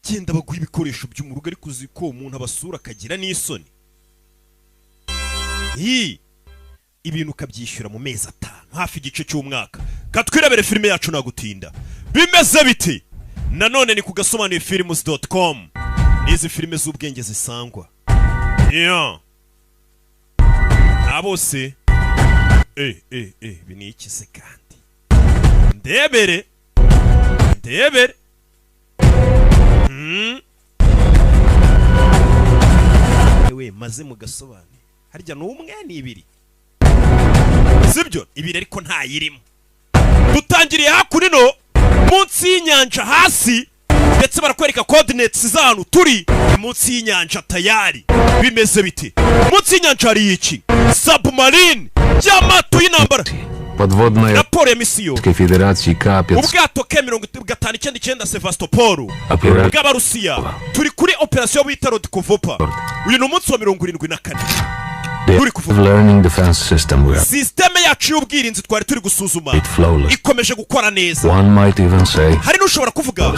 genda baguha ibikoresho byo mu rugo ariko uzi ko umuntu abasura akagira n'isoni. Ibintu ukabyishyura mu mezi 5 hafi igice cy'umwaka. Katwirebere filime yacu nagutinda. Bimeze bite? Nanone ni ku Gasobanuye films.com. Nizi filime z'ubwenge zisangwa. Abose bini ikize kandi. Ndebere. Ewe maze mu Gasobanuye. Harya n'umwe ni 2. Sibyo ibiri ariko nta yirimo. Dutangiriye hakurino munsi y'inyanja hasi ndetse barakwereka coordinates z'ahantu turi munsi y'inyanja tayari. Bimeze bite? Munsi y'inyanja hari iki? Submarine y'amato y'intambara. Подводная raporo ya misiyo Федерации Капец. Ubwato K59 Sevastopol bw'Abarusiya turi kuri operation bita Rodkovopa. Uyu ni umunsi wa 74. Learning defense system. Systeme yacu y'ubwirinzi twari turi gusuzuma ikomeje gukora neza. One might even say hari n'ushobora kuvuga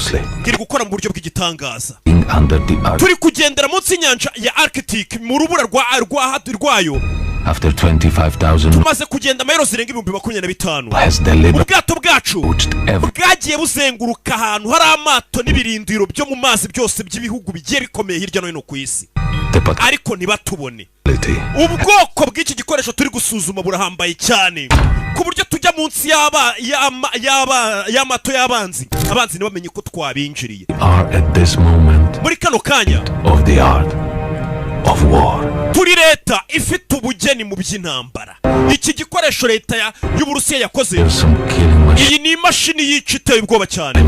iri gukora mu buryo bw'igitangaza. Under the earth. Turi kugendera munsi y'inyanja ya Arctic mu rubura rwayo. After 25,000 tumaze kugenda amayero zirenga 25,000. Ubwato bwacu bwagiye buzenguruka ahantu hari amato n'ibirindiro byo mu mazi byose by'ibihugu bigiye bikomeye hirya no hino ku isi. Ariko ntibatubone. Ubwoko bw'iki gikoresho turi gusuzuma burahambaye cyane ku buryo tujya munsi y'amato y'abanzi. Abanzi ntibamenye ko twabinjiriye. Muri kano kanya of the art of war. Turi leta ifite ubugeni mu by'intambara. Iki gikoresho leta y'Uburusiya yakoze. Iyi ni imashini yica iteye ubwoba cyane.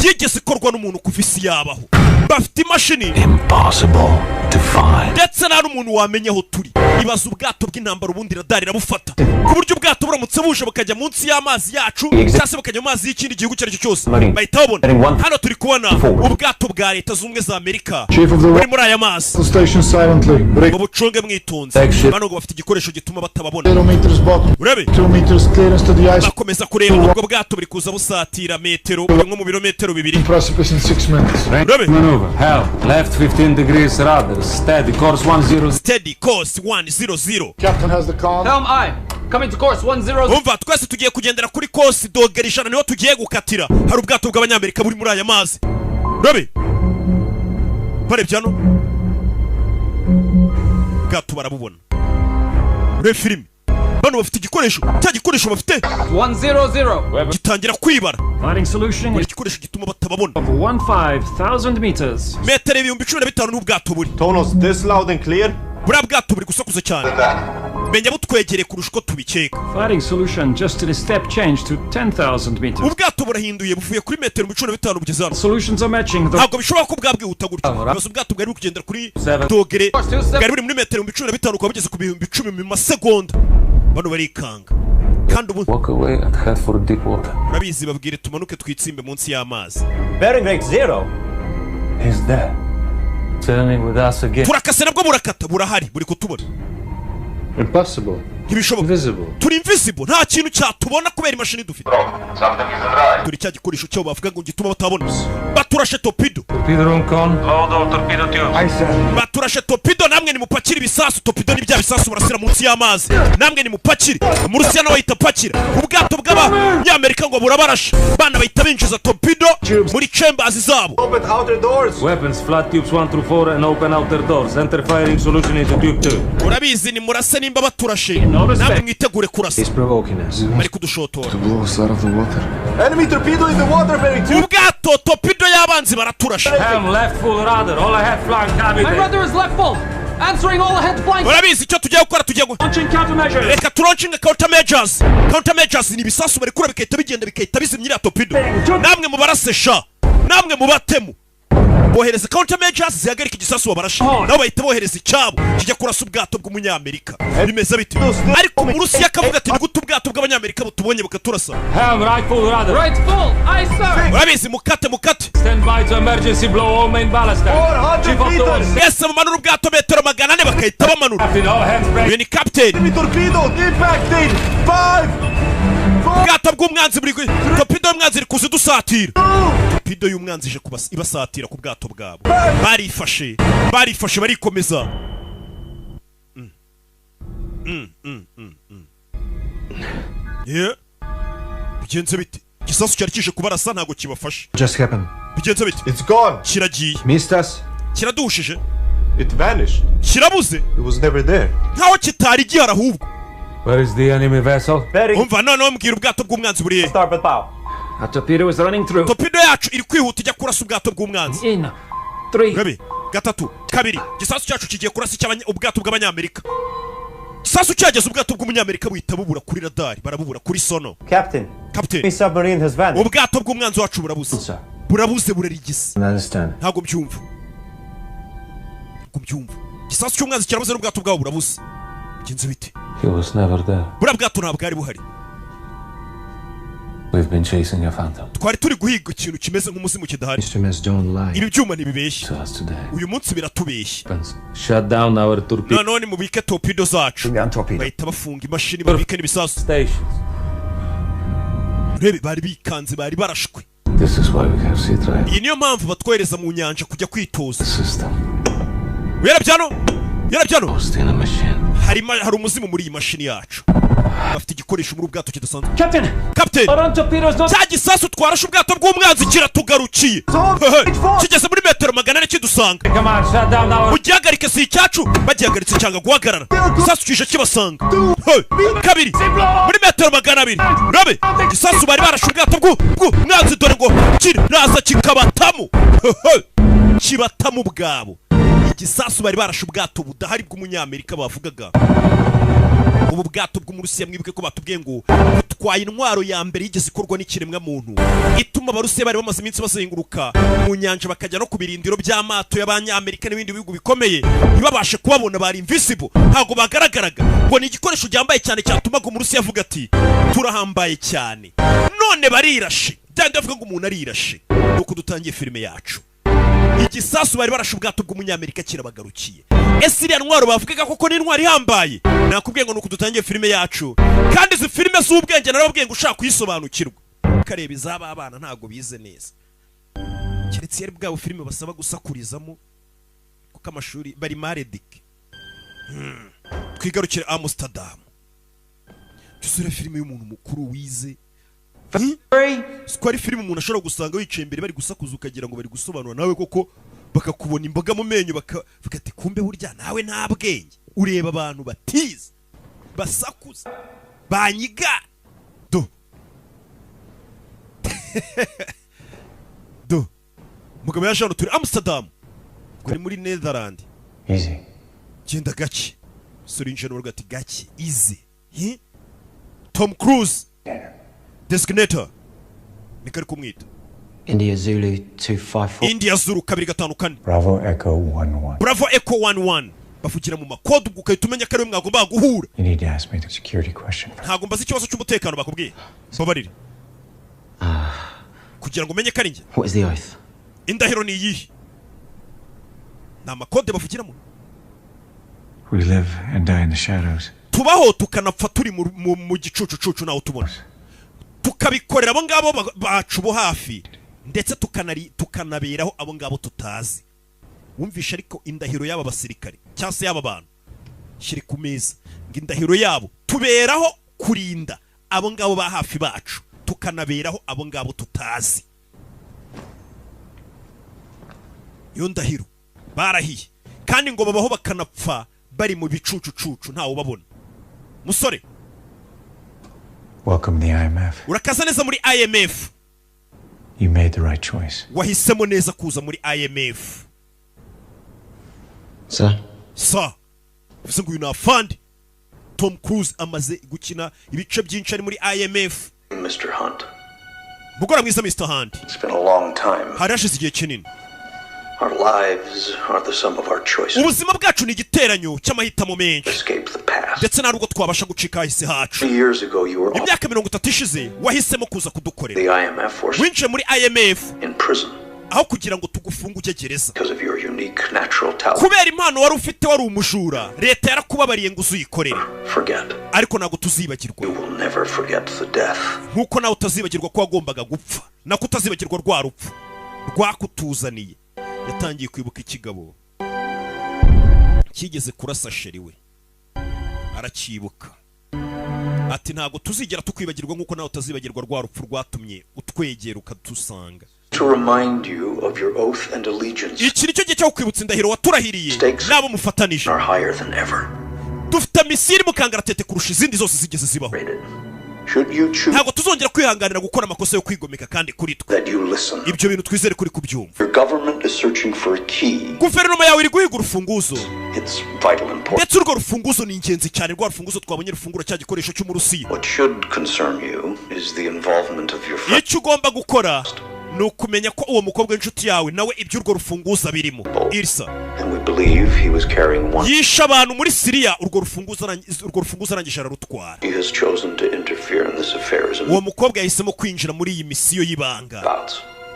Yigeze ikorwa n'umuntu kuva isi yabaho. Bafite imashini impossible to find. Ndetse nta n'umuntu wamenya aho turi. Ibaza ubwato bw'intambara ubundi radari irabufata. Ku buryo ubwato buramutse buje bakajya munsi y'amazi yacu cyangwa se bakajya mu mazi y'ikindi gihugu cyari cyo cyose bahita babona. Hano turi kubona ubwato bwa leta z'ubumwe za Amerika buri muri aya mazi. Mu bucunge mwitonze bano ngo bafite igikoresho gituma batababona. Urebe bakomeza kureba ubwo bwato buri kuza busatira metero nko mu birometero 2. Urebe left 15 degrees rudder steady course 10. Steady course 100. Captain has the call. Helm I coming to course 10. Umva twese tugiye kugendera kuri course dogere 100 niho tugiye gukatira. Hari ubwato bw'Abanyamerika buri muri aya mazi. Urebe barebye hano bwato barabubona. Urebe filime bano bafite igikoresho cya gikoresho bafite 100 gitangira kwibara. Fighting solution Buri gikoresho gituma batababona. 15,000 meters. Metero 15,000 n'ubwato buri. Tonos this loud and clear. Buriya bwato buri gusakuza cyane. Menya butwegereye kurusha uko tubikeka. Fighting solution just in a step change to 10,000 meters. Ubwato burahinduye buvuye kuri metero 15,000 bugeze hano. Solutions are matching. Ntabwo bishobora ko bwabwihuta gutya. Bibaza ubwato bwari kugendera kuri dogere bwari buri muri metero 15,000 ukaba bugeze ku 10,000 mu masegonda. Bano barikanga. Kandi ubu walk away and head for deep water. Urabizi babwire tumanuke twitsimbe munsi y'amazi. Bearing rate 0. He's there turning with us again. Turakase nabwo burakata burahari buri kutubona. Impossible. Ntibishoboka. Invisible. Turi invisible nta kintu cyatubona kubera imashini dufite. Turi cya gikoresho cyo bavuga ngo gituma batabona. Baturashe torpedo. Torpedo room con. Load all torpedo tubes. I said. Baturashe torpedo namwe ni mupakira ibisasu. Torpedo ni bya bisasu barasira munsi y'amazi. Namwe ni mupakire. Mu Rusiya nawe bahita pakira. Ubwato bw'Abanyamerika ngo burabarasha. Bana bahita binjiza torpedo muri chambers zabo. Open outer doors. Weapons flat tubes 1 through 4 and open outer doors. Enter firing solution into tube 2. Urabizi ni murase nimba baturashe. Namwe mwitegure kurasa. He's provoking us. Bari kudushotora. To blow us out of the water. Enemy torpedo in the water bearing 2. Ubwato torpedo y'abanzi baraturashe. Helm left full rudder. All ahead flank cabin. My rudder is left full. Answering all ahead flank. Urabizi icyo tugiye gukora tugiye Launching countermeasures. reka launching countermeasures. Countermeasures ni bisasu bari kura bikahita bigenda bikahita bizimyira torpedo. Namwe mubarasesha. Namwe mubatemu. Bohereza countermeasures zihagarika igisasu wabarashe. Nabo bahita bohereza icyabo kijya kurasa ubwato bw'Umunyamerika. Bimeze bite? Ariko mu Rusiya akavuga ati gute ubwato bw'Abanyamerika butubonye bukaturasa. Helm right full rudder. Right full. Aye sir. Urabizi mukate. Stand by to emergency blow all main ballast. 400 meters. Ese mumanura ubwato metero 400 bakahita bamanura. Captain all hands break. Uyu ni captain. Enemy torpedo impacting. 5, 4, ubwato bw'umwanzi buri torpedo y'umwanzi iri kuza idusatira. Torpedo y'umwanzi ije ibasatira ku bwato bwabo. Barifashe barikomeza. Bigenze bite? Igisasu cyari kije kubarasa ntago kibafashe. Just happened. Bigenze bite? It's gone. Kiragiye. Missed us. Kiradushije. It vanished. Kirabuze. It was never there. Nkaho kitari gihari ahubwo. Where is the enemy vessel? Umva noneho mbwira ubwato bw'umwanzi buriye. Starboard bow. A torpedo is running through. Torpedo yacu iri kwihuta ijya kurasa ubwato bw'umwanzi. In 3. Gabi, gatatu, kabiri. Igisasu cyacu kigiye kurasa ubwato bw'abanyamerika. Igisasu cyageze ubwato bw'umunyamerika buhita bubura kuri radari, barabubura kuri sono. Captain. Captain. Submarine has vanished. Ubwato bw'umwanzi wacu burabuze. Burabuze burarigise. Understand. Ntago mbyumva. Igisasu cy'umwanzi kirabuze n'ubwato bwabo burabuze. Bigenze bite? He was never there. Bura bwato ntabwo ari buhari. We've been chasing a phantom. Twari turi guhiga ikintu kimeze nk'umuzimu kidahari. Instruments don't lie. Ibi byuma ntibibeshya. To us today. Uyu munsi biratubeshya. Shut down our torpedo none mubike torpedo zacu. Bahita bafunga imashini babike n'ibisasu. stations. Rebe bari bikanze bari barashwe. This is why we have sea trial. Iyi niyo mpamvu batwohereza mu nyanja kujya kwitoza. System. Yarabyano. Lost in a machine. Hari umuzimu muri iyi mashini yacu. Bafite igikoresho muri ubwato kidasanzwe. Captain. Our torpedoes don't. Cya gisasu twarashe ubwato bw'umwanzi kiratugarukiye. Kigeze muri metero 400 kidusanga. Come on, shut down our. Ugihagarike si icyacu bagihagaritse cyangwa guhagarara. Gisasu kije kibasanga. Kabiri. Muri metero 200. Rabe. Gisasu bari barashe ubwato bw'umwanzi dore ngo kiraza kikabatamo. Kibatamu bwabo. Igisasu bari barashe ubwato budahari bw'umunyamerika bavugaga. Ubu bwato bw'umurusiya mwibuke ko batubwiye ngo butwaye intwaro ya mbere yigeze ikorwa n'ikiremwa muntu ituma abarusiya bari bamaze iminsi bazenguruka mu nyanja bakajya no ku birindiro by'amato y'abanyamerika n'ibindi bihugu bikomeye ntibabashe kubabona, bari invisible, ntago bagaragaraga. Ngo ni igikoresho cyambaye cyane cyatumaga umurusiya avuga ati turahambaye cyane. None barirashe. Byandi bavuga ngo umuntu arirashe. Nuko dutangiye filime yacu. Igisasu bari barashe ubwato bw'umunyamerika kirabagarukiye. Ese iriya ntwaro bavugaga koko ni intwaro ihambaye? Nakubwiye ngo nuko dutangiye filime yacu. Kandi izi filime z'ubwenge narababwiye ngo ushaka kuyisobanukirwa ukareba izaba abana ntago bize neza. Keretse yari bwabo filime basaba gusakurizamo kuko amashuri bari maredike. Twigarukire Amsterdam. Tusure filime y'umuntu mukuru wize. Siko ari filime umuntu ashobora gusanga wicaye imbere bari gusakuza ukagira ngo bari gusobanura nawe koko bakakubona imboga mu menyo bakavuga ati kumbe burya nawe nta bwenge. Ureba abantu batize basakuza banyiga do mugabo yaje hano turi Amsterdam kuri muri Netherland. Easy. Genda gake suri injeno ruga ati gake easy. Tom Cruise Designator nikari kumwita India Zulu 254. India Zulu 254. Bravo Echo 11. Bravo Echo 11. Bafugira mu makode ubwo ukahita umenya ko ari we mwagomba guhura. You need to ask me the security question. Ntago mbaza ikibazo cy'umutekano bakubwiye. Babarire. Kugira ngo umenye ko ari njye. What is the oath? Indahiro ni iyihe? Nta makode bafugiramo. We live and die in the shadows. Tubaho tukanapfa turi mu gicucucucu naho tubona. Tukabikorera abo ngabo bacu bo hafi ndetse tukanaberaho abo ngabo tutazi. Wumvisha ariko indahiro y'aba basirikare cyangwa se y'aba bantu shiri ku meza ngo indahiro yabo tuberaho kurinda abo ngabo ba hafi bacu tukanaberaho abo ngabo tutazi. Yo ndahiro barahiye kandi ngo babaho bakanapfa bari mu bicucucucu ntawo babona. Musore, welcome the IMF. Urakaza neza muri IMF. You made the right choice. Wahisemo neza kuza muri IMF. Sir. Bivuze ngo uyu na fund. Tom Cruise amaze gukina ibice byinshi ari muri IMF. Mr. Hunt. Mugora mwiza Mr. Hunt. It's been a long time. Harashize igihe kinini. Our lives are the sum of our choices. Ubuzima bwacu ni igiteranyo cy'amahitamo menshi. Escape the past. Ndetse ntabwo twabasha gucika hisi hacu. Years ago you were. Imyaka 30 ishize wahisemo kuza kudukorera. The IMF force. Winjiye muri IMF. In prison. aho kugira ngo tugufunge ujye gereza because of your unique natural talent. kubera impano wari ufite wari umujura leta yarakubabariye ngo uzuyikorere Forget. ariko ntabwo tuzibagirwa You will never forget the death. nkuko nawe utazibagirwa ko wagombaga gupfa nako utazibagirwa rwa rupfu rwakutuzaniye. Yatangiye kwibuka ikigabo kigeze kurasa sheri we arakibuka ati ntabwo tuzigera tukwibagirwa nkuko nawe utazibagirwa rwa rupfu rwatumye utwegera ukadusanga. To remind you of your oath and allegiance. Iki nicyo gihe cyo kwibutsa indahiro waturahiriye nabo mufatanije. Are higher than ever. Dufite misiri mukangaratete kurusha izindi zose zigeze zibaho. Ntabwo tuzongera kwihanganira gukora amakosa yo kwigomeka kandi kuri twe. Ibyo bintu twizere kuri kubyumva. Guverinoma yawe iri guhiga urufunguzo. Ndetse urwo rufunguzo ni ingenzi cyane, rwa rufunguzo twabonye rufungura cya gikoresho cy'umurusiya. Icyo ugomba gukora ni ukumenya ko uwo mukobwa w'inshuti yawe nawe ibyo urwo rufunguzo birimo. Irsa yisha abantu muri Syria, urwo rufunguzo arangije ararutwara. Uwo mukobwa yahisemo kwinjira muri iyi misiyo y'ibanga.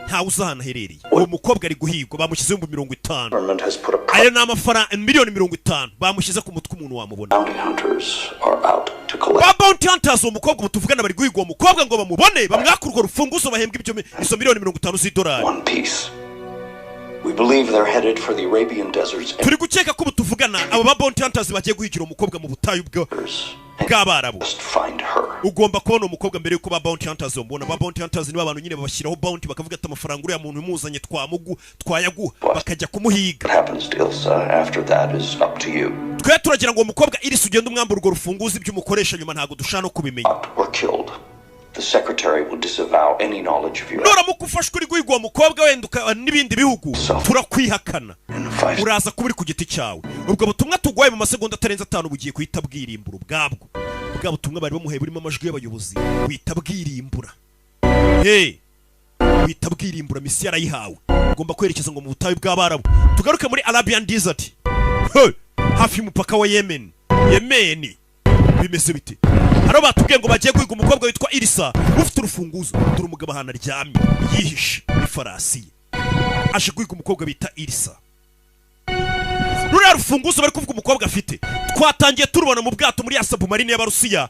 Ntawe uzi ahantu aherereye. Uwo mukobwa ari guhigwa, bamushyize mu 50. Ayo ni amafaranga miliyoni 50 bamushyize ku mutwe umuntu wamubona. Ba bounty hunters uwo mukobwa ubu tuvugana bari guhigwa uwo mukobwa ngo bamubone bamwaka urwo rufunguzo bahembwa izo miliyoni 50 z'idolari. Turi gukeka ko ubu tuvugana abo ba bounty hunters bagiye guhigira umukobwa mu butayu bw'Abarabu. Ugomba kubona umukobwa mbere yuko ba bounty hunters bamubona. Ba bounty hunters ni abantu nyine babashyiraho bounty bakavuga ati amafaranga uriya muntu umuzanye twayaguha bakajya kumuhiga. Twe turagira ngo umukobwa Iris ugenda umwambura urwo rufunguzo iby'umukoresha nyuma ntago dushaka no kubimenya. The secretary will disavow any knowledge of your. Nora mukufashwe uri guhigwa umukobwa wenda n'ibindi bihugu turakwihakana. Uraza kubiri ku giti cyawe. Ubwo butumwa tugwaye mu masegonda atarenze 5 bugiye kuhita bwirimbura ubwabwo. Ubwo butumwa bari bamuheye burimo amajwi y'abayobozi. Wita bwirimbura. Wita bwirimbura misi yarayihawe. Ugomba kwerekeza ngo mu butayu bw'Abarabu. Tugaruke muri Arabian Desert. Hafi y'umupaka wa Yemen. Bimeze bite? Haro batubwiye ngo bagiye guhiga umukobwa witwa Irisa ufite urufunguzo. Dore umugabo ahana aryamye yihishe ifarasi. Aje guhiga umukobwa bita Irisa. Ruriya rufunguzo bari kuvuga umukobwa afite. Twatangiye turubona mu bwato muri Agasobanuye y'Abarusiya.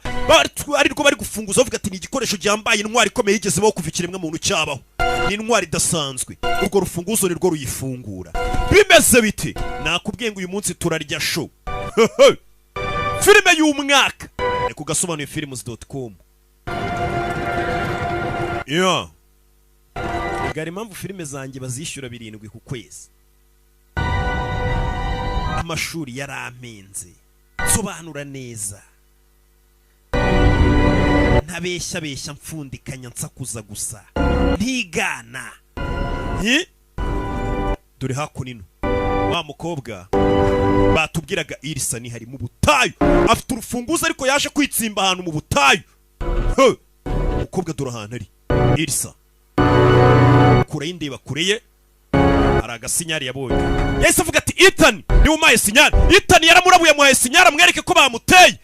Ari rwo bari gufunguza bavuga ati ni igikoresho cyambaye intwari ikomeye igeze baho kuva ikiremwa muntu cyabaho. Ni intwari idasanzwe. Urwo rufunguzo ni rwo ruyifungura. Bimeze bite? Nakubwiye ngo uyu munsi turarya show. Filime y'umwaka. Ni ku Gasobanuye.com. Gari impamvu filime zanjye bazishyura 7 ku kwezi. Amashuri yaramenze. Sobanura neza. Ntabeshya mfundikanya nsakuza gusa. Ntigana. Dore hakunino. Wa mukobwa batubwiraga Irisa ni hari mu butayu. Afite urufunguzo ariko yaje kwitsimba ahantu mu butayu. Mukobwa dore ahantu ari. Irisa. Kure y'indeba kureye. Hari agasinyari yabonye. Yahise avuga ati Ethan ni umaye sinyari. Ethan yaramurabuye amuhaye sinyari amwereke ko bamuteye.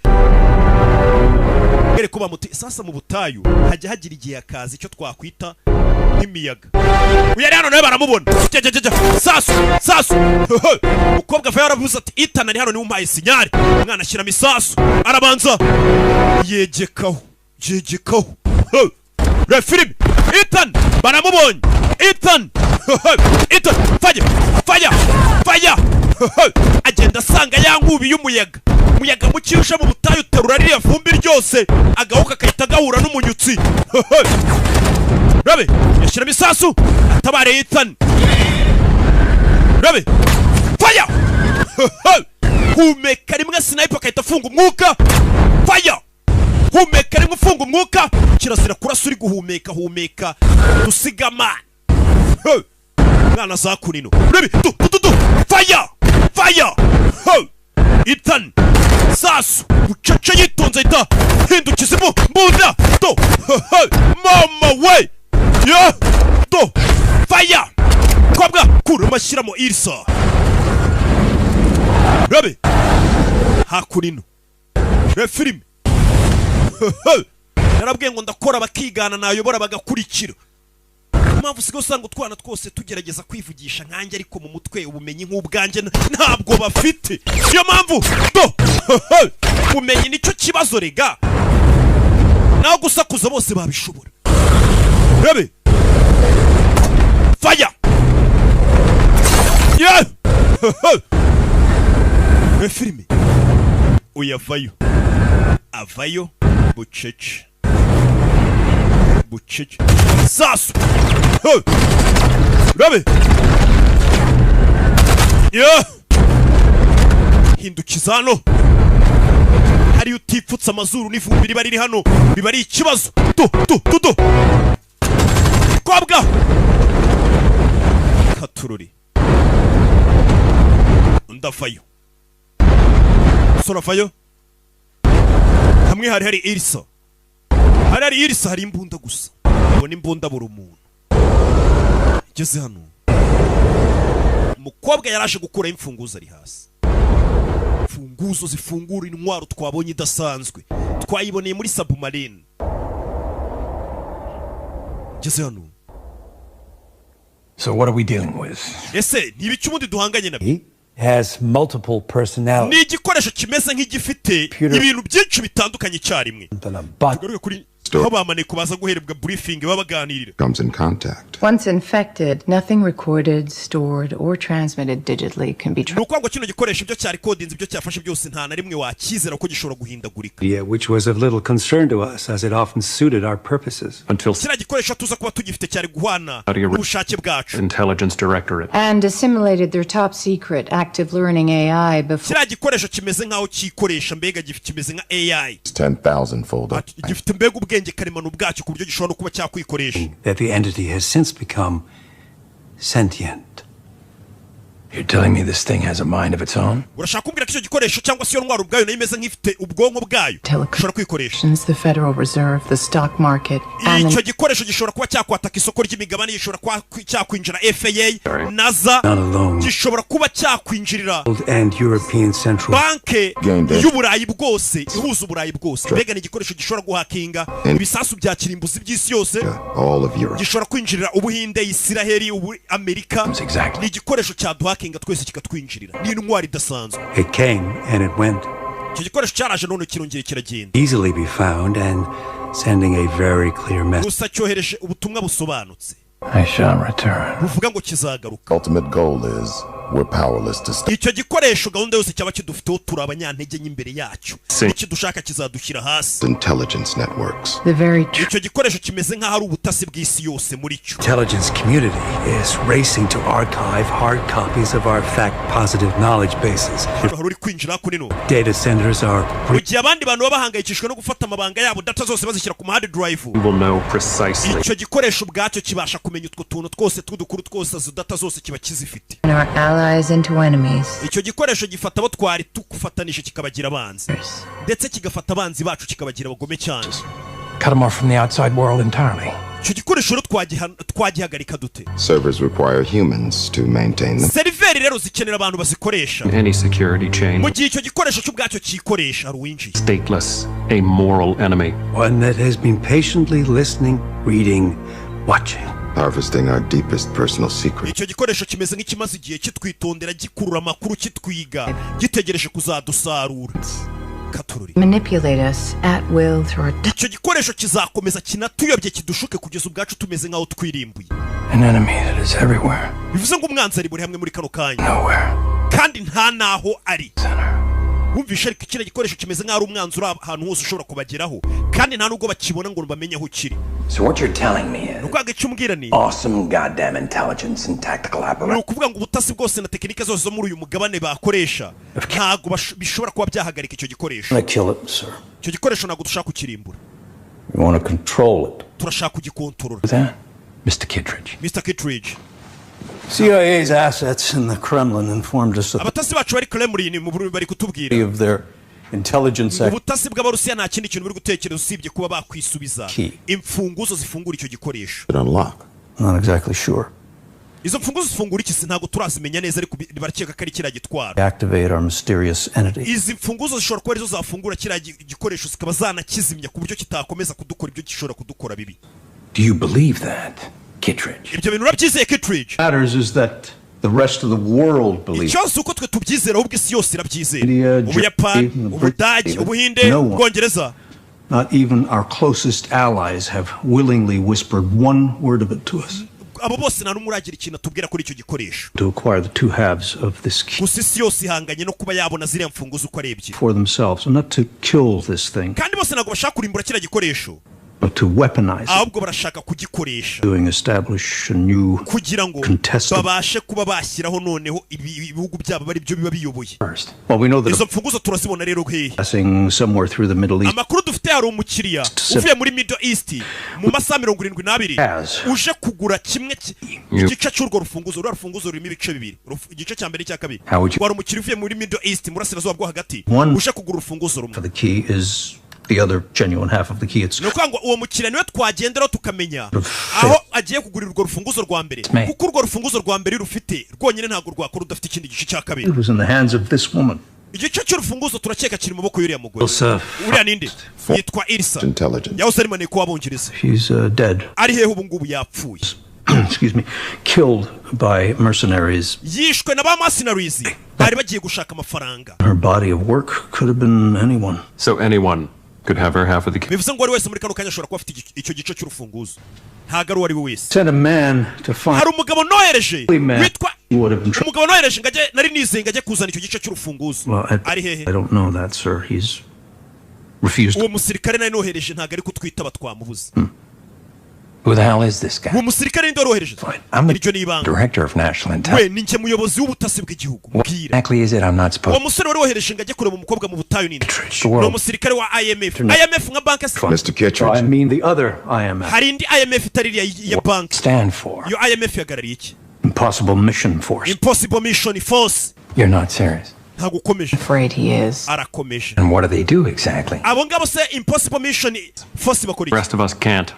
Mwereke ko bamuteye. Sasa mu butayu hajya hagira igihe akazi icyo twakwita nk'imiyaga. Uyari hano nawe baramubona. Sasu. Mukobwa ava yaravuze ati Ethan ari hano ni umaye sinyari. Umwana ashyiramo isasu. Arabanza yegekaho. Refilm Ethan baramubonye. Ethan fire agenda asanga yankubi y'umuyaga. Umuyaga mukirusha mu butayu terura ririya vumbi ryose agahuka kahita gahura n'umunyutsi. Rabe yashyiramo isasu atabare Ethan. Rabe fire humeka rimwe sniper kahita afunga umwuka. Fire humeka rimwe ufunga umwuka. Kirazira kurasa uri guhumeka dusigama. Mwana zakunino. Rabe fire Ethan sasu ucaca yitonze ita hindukizemo mbunda mama we fire kwabwa kuruma shyiramo Irisa. Rabe hakunino refilm narabwiye ngo ndakora bakigana nayobora bagakurikira. mpamvu usigaye usanga utwana twose tugerageza kwivugisha nkanjye ariko mu mutwe ubumenyi nk'ubwanjye ntabwo bafite. Niyo mpamvu ubumenyi nicyo kibazo rega, naho gusakuza bose babishobora. Rebe fire yeah filime uyavayo avayo bucece bucece sasu rabe yeah hindukiza hano, hari utipfutse amazuru n'ivumbi riba riri hano biba ari ikibazo. Tu kobwa katururi ndavayo soravayo. Hamwe hari Irisa, hari Irisa, hari imbunda gusa, ubona imbunda buri umuntu. Igeze hano umukobwa yaraje gukura imfunguzo ari hasi, imfunguzo zifungura intwaro twabonye idasanzwe, twayiboneye muri submarine. Igeze hano. So what are we dealing with? Ese ni ibiki ubundi duhanganye nabyo? He has multiple personalities. Ni igikoresho kimeze nk'igifite ibintu byinshi bitandukanye icyarimwe. Tugaruke kuri abamane kubaza guherebwa briefing babaganirira. Comes in contact. Once infected, nothing recorded, stored or transmitted digitally can be traced. Nuko ngo kino gikoresho ibyo cya recordings ibyo cyafashe byose nta na rimwe wakizera ko gishobora guhindagurika. Yeah, which was of little concern to us as it often suited our purposes. Until kira gikoresho tuza kuba tugifite cyari guhana ubushake bwacu. Intelligence Directorate. And assimilated their top secret active learning AI before. Kira gikoresho kimeze nkaho kikoresha mbega gifite kimeze nka AI. 10,000 fold up. Gifite mbega ubwenge karemano ubwacyo ku buryo gishobora no kuba cyakwikoresha. That the entity has since become sentient. You're telling me this thing has a mind of its own? Urashaka kumbwira ko icyo gikoresho cyangwa se iyo ntwaro ubwayo nayo imeze nk'ifite ubwonko bwayo ushobora kwikoresha? The Federal Reserve, the stock market, and icyo gikoresho gishobora kuba cyakwataka isoko ry'imigabane, gishobora kuba cyakwinjira FAA, NASA, gishobora kuba cyakwinjirira and European Central Banke y'Uburayi bwose, ihuza Uburayi bwose. Mbega ni igikoresho gishobora guhakinga ibisasu bya kirimbuzi by'isi yose, gishobora kwinjirira Ubuhinde, Isiraheli, Amerika. Ni igikoresho cyaduhakinga twese kikatwinjirira. Ni intwari idasanzwe. It came and it went. Icyo gikoresho cyaraje none kirongera kiragenda. Easily be found and sending a very clear message. Gusa cyohereje ubutumwa busobanutse. I shall return. Buvuga ngo kizagaruka. Ultimate goal is we're powerless to stop. Icyo gikoresho gahunda yose cyaba kidufiteho turi abanyantege n'imbere yacyo. Iki dushaka kizadushyira hasi. Intelligence networks. Icyo gikoresho kimeze nk'aho ari ubutasi bw'isi yose muri cyo. Intelligence community is racing to archive hard copies of our fact positive knowledge bases. Uri kwinjira kuri no. Data centers are. Ugiye abandi bantu babahangayikishwe no gufata amabanga yabo, data zose bazishyira ku hard drive. Will know precisely. Icyo gikoresho bwacyo kibasha kumenya utwo tuntu twose tw'udukuru twose izo data zose kiba kizifite. Allies into enemies. Icyo gikoresho gifata abo twari tukufatanije kikabagira abanzi, ndetse kigafata abanzi bacu kikabagira abagome cyane. Cut them off from the outside world entirely. Icyo gikoresho twagihagarika dute? Servers require humans to maintain them. Seriveri rero zikenera abantu bazikoresha. Any security chain. Mu gihe icyo gikoresho cy'ubwacyo kikoresha ruwinji. Stateless, a moral enemy. One that has been patiently listening, reading, watching. Harvesting our deepest personal secrets. Icyo gikoresho kimeze nk'ikimaze igihe kitwitondera gikurura amakuru kitwiga gitegereje kuzadusarura. Katururi. Manipulate us at will through icyo gikoresho kizakomeza kinatuyobye kidushuke kugeza ubwacu tumeze nkaho twirimbuye. An enemy that is everywhere. Bivuze ngo umwanzi ari buri hamwe muri kano kanya. Nowhere. Kandi nta naho ari. Wumvishe ariko kino gikoresho kimeze nk'aho ari umwanzi uri ahantu hose ushobora kubageraho, kandi nta nubwo bakibona ngo bamenye aho kiri. So what you're telling me is nukaga cyumbwira ni awesome goddamn intelligence and tactical apparatus. Nukuvuga ngo ubutasi bwose na tekinike zose zo muri uyu mugabane bakoresha ntago bishobora kuba byahagarika icyo gikoresho. I kill it, sir. Icyo gikoresho ntago dushaka kukirimbura. We want to control it. Turashaka kugikontorora. Mr. Kittredge. Mr. Kittredge. CIA's assets in the Kremlin informed us of abatasi bacu bari Kremlin mu bari kutubwira of their intelligence. Ubutasi bw'Abarusiya nta kindi kintu bari gutekereza usibye kuba bakwisubiza imfunguzo zifungura icyo gikoresho. Unlock. Not exactly sure. Izo mfunguzo zifungura iki ntago turazimenya neza ariko barakeka ko ari kiriya gitwaro. Activate our mysterious entity. Izi mfunguzo zishobora kuba arizo zafungura kiriya gikoresho zikaba zanakizimya ku buryo kitakomeza kudukora ibyo gishobora kudukora bibi. Do you believe that? Kittredge. ibyo bintu urabyizeye Kittredge? Matters is that the rest of the world believes. Ikibazo uko twe tubyizera ahubwo isi yose irabyizera. Ubuyapani, Ubudage, Ubuhinde, Ubwongereza. Not even our closest allies have willingly whispered one word of it to us. Abo bose nta numwe uragira ikintu atubwira kuri icyo gikoresho. To acquire the two halves of this key. Gusa isi yose ihanganye no kuba yabona ziriya mfunguzo uko ari ebyiri. For themselves, and not to kill this thing. Kandi bose ntabwo bashaka kurimbura kiriya gikoresho. But to weaponize it. Ahubwo barashaka kugikoresha. Doing establish a new kugira ngo babashe kuba bashyiraho noneho ibihugu byabo bari byo biba biyoboye. Well, we know that izo mfunguzo turazibona rero hehe. Passing somewhere through the Middle East. Amakuru dufite hari umukiriya uvuye muri Middle East mu masaha 72 uje kugura kimwe igice cy'urwo rufunguzo. Urwo rufunguzo rurimo ibice bibiri. Igice cya mbere n'icya kabiri. Wari umukiriya uvuye muri Middle East mu burasirazuba bwo hagati uje kugura urufunguzo rumwe. The key is the other genuine half of the key. It's nuko ngo uwo mukiriya niwe twagenderaho tukamenya aho agiye kugurira urwo rufunguzo rwa mbere, kuko urwo rufunguzo rwa mbere rufite rwonyine ntabwo rwakora udafite ikindi gice cya kabiri. It was in the hands of this woman. Igice cy'urufunguzo turakeka kiri mu maboko y'uriya mugore. Uriya ninde? Yitwa Ilsa. Yahoze ari maneko w'Abongereza. She's dead. Ari hehe ubu ngubu yapfuye. Excuse me, killed by mercenaries. Yishwe na ba mercenaries bari bagiye gushaka amafaranga. Her body of work could have been anyone. So anyone could have her half of the key. Bivuze ngo wari wese muri kano kanya ashobora kuba afite icyo gice cy'urufunguzo. Ntago ari uwari we wese. Send a man to find. Hari umugabo nohereje witwa umugabo nohereje ngaje nari nize ngaje kuzana icyo gice cy'urufunguzo. Ari hehe? I don't know that, sir. He's refused. Uwo musirikare nari nohereje ntago ari kutwitaba twamubuze. Who the hell is this guy? Uwo musirikare ndi worohereje. I'm the director of national intelligence. We ninjye muyobozi w'ubutasi bw'igihugu. What exactly is it I'm not supposed? Uwo musore wari wohereje ngaje kureba umukobwa mu butayu nini? No musirikare wa IMF. IMF nka bank. Mr. Kittredge. I mean the other IMF. Hari indi IMF itari ya bank. Stand for? Yo IMF yagarariye iki? Impossible Mission Force. Impossible Mission Force. You're not serious. Ntago ukomeje. Afraid he is. Arakomeje. And what do they do exactly? Abo ngabo se Impossible Mission Force bakora iki? The rest of us can't.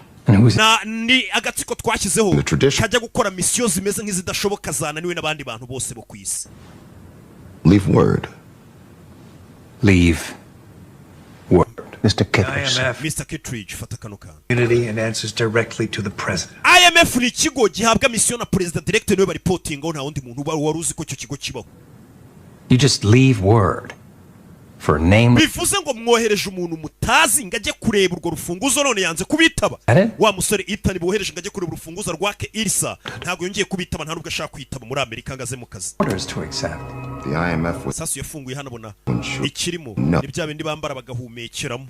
Na ni agatsiko twashyizeho kajya gukora misiyo zimeze nk'izidashoboka zananiwe n'abandi bantu bose bo kwisi. Leave word. Leave word. Mr. Kittredge. Mr. Kittredge, fata kano kana. Unity and answers directly to the president. IMF ni ikigo gihabwa misiyo na president direct niwe bari reportingaho nta wundi muntu wari uzi ko icyo kigo kibaho. You just leave word for a name. Bivuze ngo mwohereje umuntu mutazi ngaje kureba urwo rufunguzo none yanze kubitaba. Wa musore itani bohereje ngaje kureba urufunguzo rwake Ilsa ntago yongeye kubitaba nta nubwo ashaka kwitaba muri Amerika ngaze mu kazi. Orders to accept. The IMF was sasu yafunguye hano bona ikirimo ni bya bindi bambara bagahumekeramo.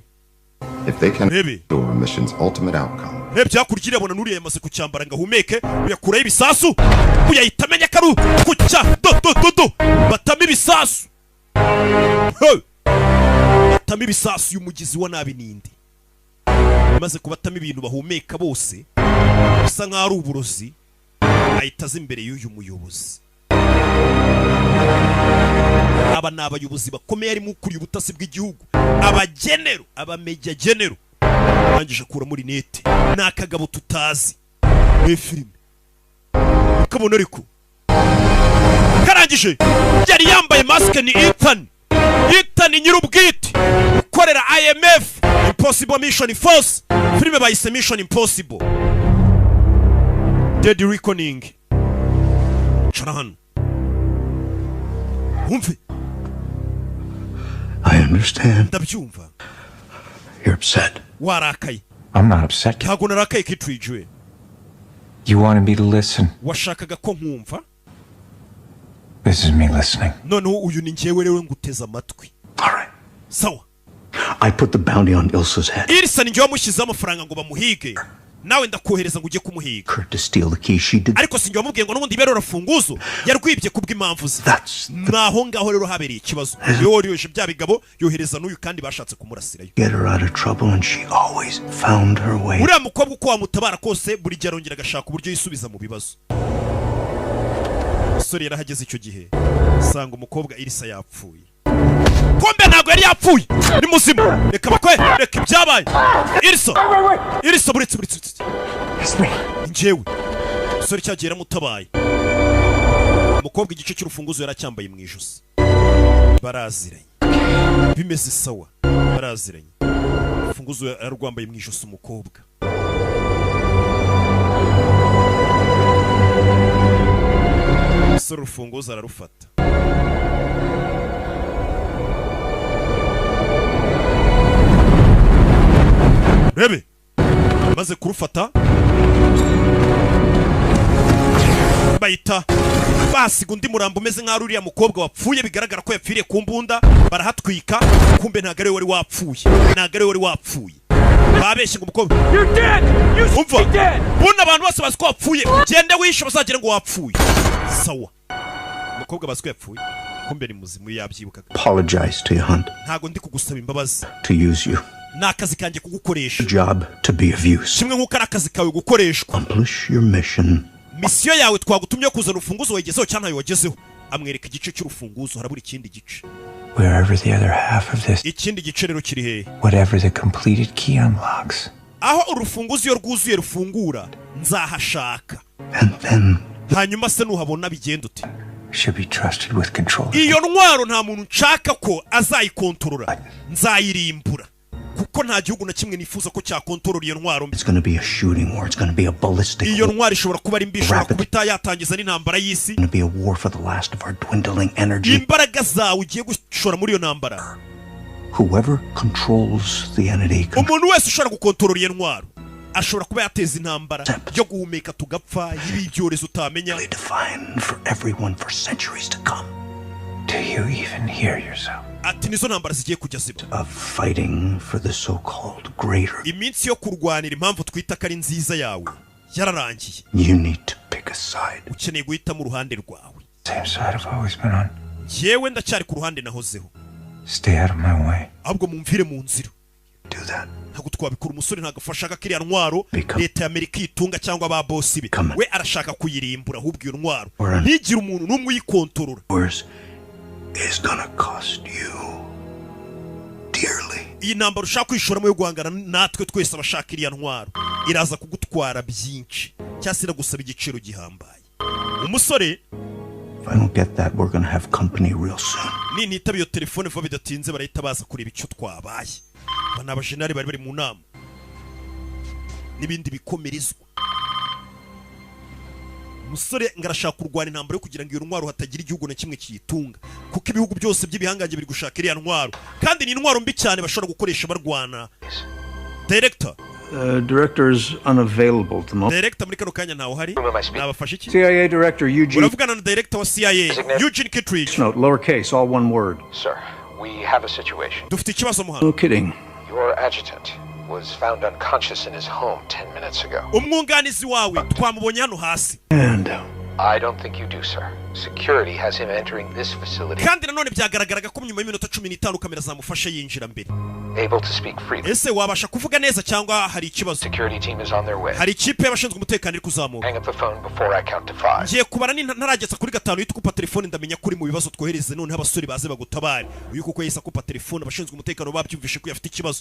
If they can do a mission's ultimate outcome. Byakurikira bona nuriye yamaze kucyambara ngahumeke uyakuraho ibisasu uyahita amenya karu kucya do batama ibisasu. Batama ibisasu y'umugizi wa nabi nindi. Maze kubatama ibintu bahumeka bose bisa nkaho ari uburozi ahitaze imbere y'uyu muyobozi. Aba ni abayobozi bakomeye arimo ukuriye ubutasi bw'igihugu, abagenero, abameja genero. Arangije kura muri nete n'akagabo tutazi muri filime ukabona ariko karangije yari yambaye maske. Ni Ethan nyirubwite ukorera IMF Impossible Mission Force. Filime bayise Mission Impossible Dead Reckoning. Charahan umve. I understand. Ndabyumva. You're upset. Warakaye. I'm not upset. Ntago narakaye Kittredge. You wanted me to listen. Washakaga ko nkumva? This is me listening. None uyu ni njyewe rero nguteza amatwi. All right. Sawa. I put the bounty on Ilsa's head. Ilsa njye wamushyize amafaranga ngo bamuhige. Nawe ndakohereza ngo ujye kumuhiga. To steal the key she did. Ariko sinjye wamubwiye ngo n'ubundi ibero rafunguzo yarwibye kubw'impamvu ze. Naho ngaho rero habereye ikibazo. Yo wariyoje bya bigabo yohereza n'uyu kandi bashatse kumurasirayo. Get her out of trouble and she always found her way. Uriya mukobwa uko wamutabara kose buri gihe arongera agashaka uburyo yisubiza mu bibazo. Sori yarahageze icyo gihe sanga umukobwa Ilsa yapfuye. Kombe ntago yari yapfuye ni muzima. Reka bakwe reka ibyabaye. Ilsa buretse. Njyewe sori cyagera mutabaye. Umukobwa igice cy'urufunguzo yaracyambaye mu ijosi. Baraziranye bimeze sawa. Baraziranye urufunguzo yarwambaye mu ijosi umukobwa. umusore urufunguzo ararufata. Rebe maze kurufata bayita basiga undi murambo umeze nk'aho uriya mukobwa wapfuye bigaragara ko yapfiriye ku mbunda barahatwika kumbe ntabwo ari we wari wapfuye babeshye ngo umukobwa umva buna abantu bose bazi ko wapfuye gende wishe bazagire ngo wapfuye sawa umukobwa bazi ko yapfuye kumbe ni muzima yabyibukaga. Apologize to you, Hunt. Ntago ndi kugusaba imbabazi. To use you. Nakazi kanje kugukoresha. Job to be of use. Kimwe nkuko arakazi kawe gukoreshwa. Accomplish your mission. Misiyo yawe twagutumye kuzana urufunguzo wagezeho cyane ayo wagezeho. Amwereka igice cy'urufunguzo harabura ikindi gice. Wherever the other half of this. Ikindi gice rero kiri he? Whatever the completed key unlocks. Aho urufunguzo iyo rwuzuye rufungura nzahashaka. And then hanyuma se nuhabona bigenda ute? Should be trusted with control. Iyo ntwaro nta muntu nshaka ko azayikontorora. Nzayirimbura. Kuko nta gihugu na kimwe nifuza ko cyakontorora iyo ntwaro. It's going to be a shooting war. It's going to be a ballistic war. Iyo ntwaro ishobora kuba ari mbishobora kubita yatangiza n'intambara y'isi. It's going to be a war for the last of our dwindling energy. Imbaraga zawe ugiye gushora muri iyo ntambara. Whoever controls the entity. Umuntu wese ushobora gukontorora iyo ntwaro ashobora kuba yateza intambara yo guhumeka tugapfa y'ibyorezo utamenya. For everyone for centuries to come. Do you even hear yourself? Ati nizo ntambara zigiye kujya ziba. Of fighting for the so-called greater. Iminsi yo kurwanira impamvu twita ko ari nziza yawe yararangiye. You need to pick a side. Ukeneye guhita mu ruhande rwawe. Same side I've always been on. Yewe ndacyari ku ruhande nahozeho. Stay out of my way. Ahubwo mumvire mu nzira. Do that. Ntabwo twabikora umusore ntagafashaka kiriya ntwaro leta y'Amerika itunga cyangwa ba boss be. We arashaka kuyirimbura ahubwo iyo ntwaro. Ntigire umuntu n'umwe uyikontorora. Is gonna cost you dearly. Iyi ntambara ushaka kwishoramo yo guhangana natwe twese abashaka iriya ntwaro iraza kugutwara byinshi cyase iragusaba igiciro gihambaye. Umusore If I don't get that, we're gonna have company real soon. Nitaba iyo telefone vuba bidatinze barahita baza kureba icyo twabaye. Bana abajenari bari mu nama n'ibindi bikomerezwa. Umusore ngarashaka kurwana intambara yo kugira ngo iyo ntwaro hatagira igihugu na kimwe kiyitunga kuko ibihugu byose by'ibihangange biri gushaka iriya ntwaro kandi ni intwaro mbi cyane bashobora gukoresha barwana. Director Director is unavailable at the moment. Director muri kano kanya ntawo hari. Nabafashe iki? CIA Director Eugene. Uravugana na Director wa CIA Eugene Kittredge. Note, lowercase, all one word. Sir, we have a situation. Dufite ikibazo muhano. No kidding. Your adjutant was found unconscious in his home 10 minutes ago. Umwunganizi wawe twamubonye hano hasi. And I don't think you do, sir. Security has him entering this facility. Kandi nanone byagaragaraga ko nyuma y'iminota 15 kamera zamufashe yinjira mbere. Able to speak freely. Ese wabasha kuvuga neza cyangwa hari ikibazo? Security team is on their way. Hari ikipe y'abashinzwe umutekano iri kuzamuka. Hang up the phone before I count to 5. Ngiye kubara ntarageza kuri 5 yita kupa telefone ndamenya kuri mu bibazo twohereze none abasore baze bagutabare. Uyu kuko yisa kupa telefone abashinzwe umutekano babyumvishe ko yafite ikibazo.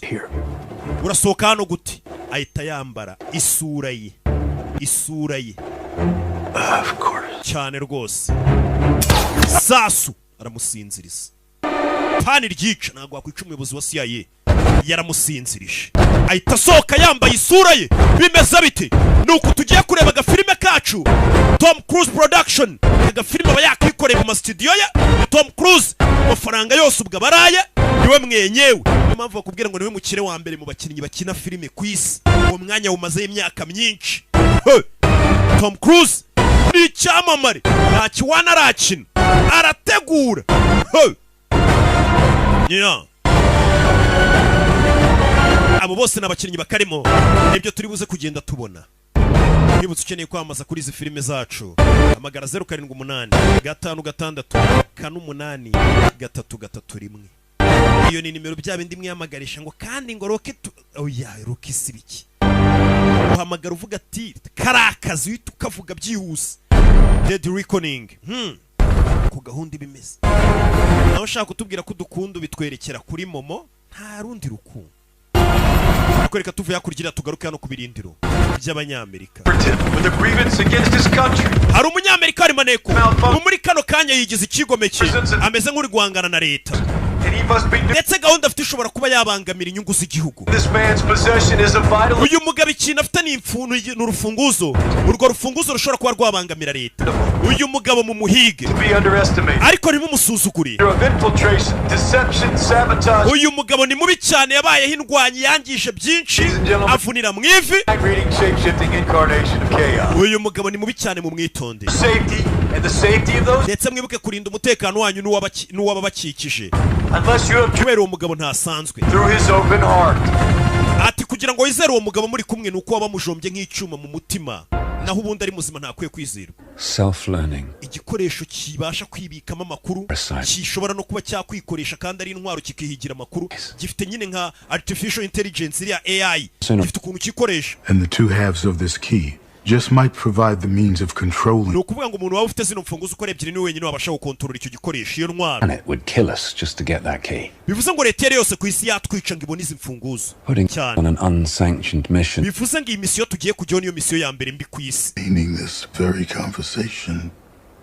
Urasohoka hano gute? Ahita yambara isura ye. Of course. Cyane rwose. Sasu aramusinziriza. Pani ryica nagwa kwicuma umuyobozi wa CIA. Yaramusinzirije. Ahita sohoka yambaye isura ye. Bimeze bite? Nuko tugiye kureba agafilime kacu. Tom Cruise Production. Agafilime aba yakikoreye mu studio ya Tom Cruise. Amafaranga yose ubwo baraye niwe mwenyewe. Impamvu bakubwira ngo niwe mukire wa mbere mu bakinnyi bakina filime ku isi. Uwo mwanya umaze imyaka myinshi. Tom Cruise ni icyamamare ntakiwana arakina arategura. Abo bose n'abakinnyi bakarimo nibyo turi buze kugenda tubona. Nibutse ukeneye kwamaza kuri izi filime zacu amagara 078 56 48 iyo ni nimero bya bindi mwiyamagarisha ngo kandi ngo rocket rocket sibiki uhamagara uvuga ati karakazi uhita ukavuga byihuse. Dead Reckoning ku gahunda ibimeze nawe ushaka kutubwira ko dukunda bitwerekera kuri momo nta rundi rukundo kwereka tuvuye hakurikira tugaruke hano ku birindiro by'abanyamerika. Hari umunyamerika ari maneko muri kano kanya yigize ikigomeke ameze nk'uri guhangana na leta ndetse gahunda afite ishobora kuba yabangamira inyungu z'igihugu. This man's possession is a vital. Uyu mugabo ikintu afite ni n'urufunguzo, urwo rufunguzo rushobora kuba rwabangamira leta. Uyu mugabo mu muhige ariko ntimumusuzugure. Uyu mugabo ni mubi cyane, yabayeho indwanyi, yangije byinshi, avunira mu ivi. Uyu mugabo ni mubi cyane, mu mwitonde. Ndetse mwibuke kurinda umutekano wanyu n'uwababakikije, kubera uwo mugabo ntasanzwe. Ati kugira ngo wizere uwo mugabo muri kumwe nuko waba mujombye nk'icyuma mu mutima, naho ubundi ari muzima ntakwiye kwizerwa. Self-learning. Igikoresho kibasha kwibikamo amakuru, kishobora no kuba cyakwikoresha kandi ari intwaro kikihigira amakuru, gifite nyine nka artificial intelligence iriya AI, gifite ukuntu kikoresha. And the two halves of this key just might provide the means of controlling. No kuvuga ngo umuntu waba ufite zino mfunguzo uko ebyiri ni wenyine wabasha gukontorora icyo gikoresho, iyo ntwaro. And it would kill us just to get that key. Bivuze ngo leta yose ku isi yatwica ngo ibone izi mfunguzo. On an unsanctioned mission. Bivuze ngo iyi misiyo tugiye kujyaho niyo misiyo ya mbere mbi ku isi. Meaning this very conversation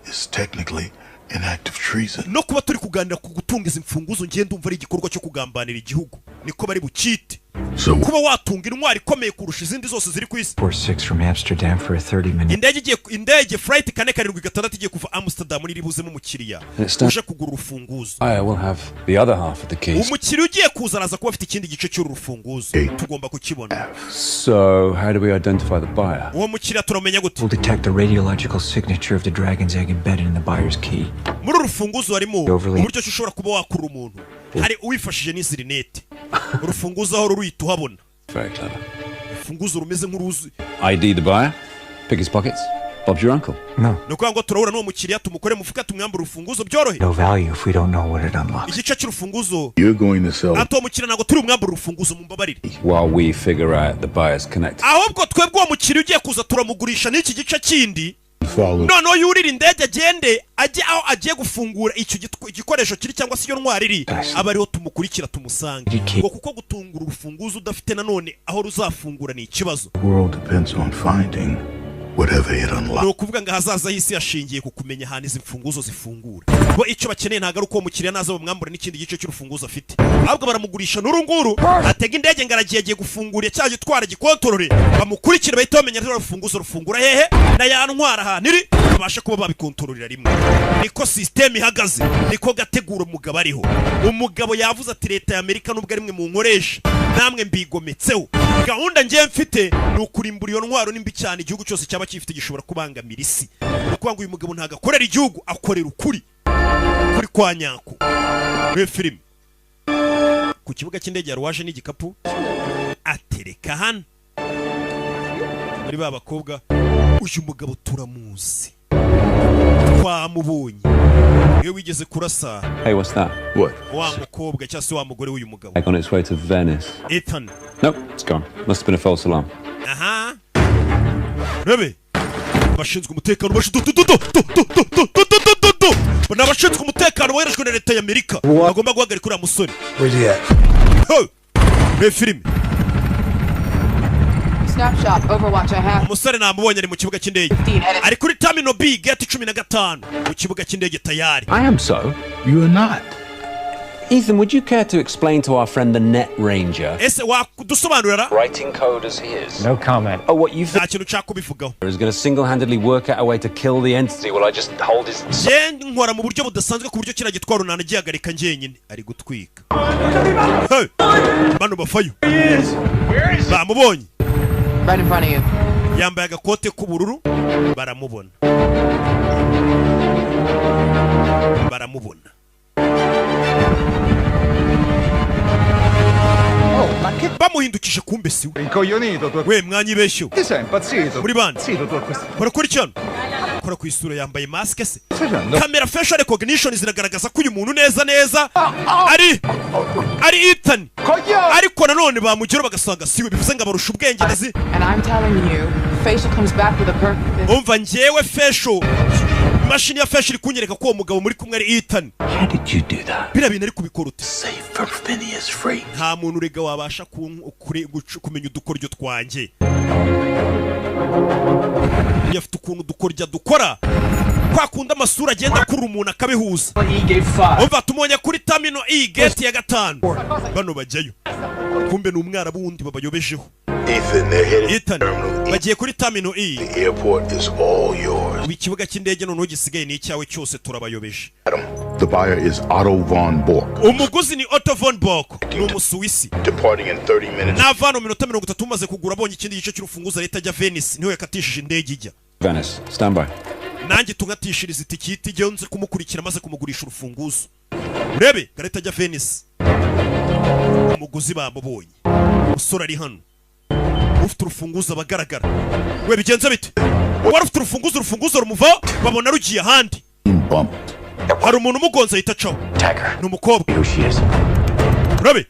is technically an act of treason. No kuba turi kuganira ku gutunga izi mfunguzo ngiye ndumva ari igikorwa cyo kugambanira igihugu, niko bari bucite. Kuba watunga intwari ikomeye kurusha izindi zose ziri ku isi. 46 from Amsterdam for a 30-minute. Indege flight 476 igiye kuva Amsterdam niribuzemo umukiriya uje kugura urufunguzo. I will have the other half of the keys. Umukiriya ugiye kuza araza kuba afite ikindi gice cy'uru rufunguzo, tugomba kukibona. So how do we identify the buyer? Uwo mukiriya turamenya gute? We'll detect the radiological signature of the dragon's egg embedded in the buyer's key. Muri urufunguzo harimo uburyo ushobora kuba wakura umuntu, hari uwifashije n'izirinete. Urufunguzo aho ruruhita uhabona. Very clever. Urufunguzo rumeze nk'uruzi. ID the buyer, pick his pockets. Bob's your uncle. No. Nuko ngo turahura n'uwo mukiriya tumukore mufuka tumwambura urufunguzo byorohe. No value if we don't know what it unlocks. Igice cy'urufunguzo. You're going to sell. Ato mukiriya nago turi umwambura urufunguzo mu mbabarire. While we figure out the buyer's connect. Ahubwo twebwe uwo mukiriya ugiye kuza turamugurisha n'iki gice kindi. Noneho yurira indege agende ajye aho agiye gufungura icyo gikoresho kiri cyangwa se iyo ntwari iri, aba ariho tumukurikira tumusange. Ngo kuko gutungura urufunguzo udafite nanone aho ruzafungura ni ikibazo. The world depends on finding whatever it unlocks. No kuvuga ngo hazaza hisi yashingiye ku kumenya ahantu izi mfunguzo zifungura. Bo icyo bakeneye ntago ari uko umukiriya naza bamwambura n'ikindi gice cy'urufunguzo afite, ahubwo baramugurisha n'urunguru, atega indege ngaragiye gufungura cya gitwara gikontorore, bamukurikira bahita bamenya rero urufunguzo rufungura hehe na ya ntwara ahantu iri, babasha kuba babikontororera rimwe. Niko system ihagaze, niko gategura umugabo ariho. Umugabo yavuze ati leta ya Amerika nubwo ari mwe mu nkoresha namwe mbigometseho, gahunda ngiye mfite ni ukurimbura iyo ntwaro nimbi cyane igihugu cyose cyaba kifite gishobora kubangamira isi. Nuko ngo uyu mugabo ntago akorera igihugu, akorera ukuri kwa nyako. We film ku kibuga cy'indege yarwaje n'igikapu atereka hano muri ba bakobwa. Uyu mugabo turamuzi, twamubonye, iyo wigeze kurasa. Hey, what's that? What? Wa mukobwa cyangwa se wa mugore w'uyu mugabo. Like on its way to Venice. Ethan. No, it's gone. Must have been a false alarm. Aha. Rebe. Bashinzwe umutekano n'abashinzwe umutekano boherejwe na leta ya Amerika bagomba guhagarika uriya musore. Hey, film. Snapshot, Overwatch, I have. Umusore namubonye ari mu kibuga cy'indege, ari kuri Terminal B gate 15 mu kibuga cy'indege tayari. I am so. You are not. Ethan, would you care to explain to our friend the Net Ranger? Ese wakudusobanurira? Writing code as he is. No comment. Oh, what you think? Nta kintu cyakubivugaho. Is going to single-handedly work out a way to kill the entity? Will I just hold his... nkora mu buryo budasanzwe ku buryo kira gitwaro nanagihagarika njyenyine, ari gutwika. Hey, bano bafayo. Bamubonye. Right in front of you. Yambaye agakote k'ubururu, baramubona. Bamuhindukije kumbe si we. We mwanyibeshyo. Ti sei impazzito? Muri bande. Impazzito tu a questo. Barakurikirana. Kora ku isura yambaye mask se. Camera facial recognition ziragaragaza ko uyu muntu neza ari Ethan. Ariko nanone bamugero bagasanga siwe, bivuze ngo abarusha ubwenge nazi. And I'm telling you, facial comes back with a purpose. Umva njyewe facial. Mashini ya facial kunyereka ko uwo mugabo muri kumwe ari Ethan. How did you do that? Bira bintu ari kubikora ute? Save for Phineas free. Nta muntu rega wabasha kumenya udukoryo twanjye. Yafite ukuntu dukorya dukora kwa kundi amasura agenda kuri umuntu akabihuza. Umva tumonye kuri terminal E gate ya 5 bano bajyayo, kumbe n'umwarabu wundi babayobejeho. Ethan bagiye kuri terminal E. The airport is all yours. Ikibuga cy'indege none gisigaye ni icyawe cyose turabayobeje. The buyer is Otto von Bork. Umuguzi ni Otto von Bork, ni Umusuwisi. Departing in 30 minutes. Navano minota 30 umaze kugura abonye ikindi gice cy'urufunguzo leta ajya Venice, niho yakatishije indege ijya Venice. Stand by. Nanjye tungatishiriza itikiti ijye nze kumukurikira maze kumugurisha urufunguzo. Urebe gareta ajya Venice. Umuguzi bamubonye. Usora ari hano. Ufite urufunguzo abagaragara. We bigenze bite? Wari ufite urufunguzo rumuva babona rugiye ahandi. Hari umuntu umugonza ahita acaho. Ni umukobwa. Urebe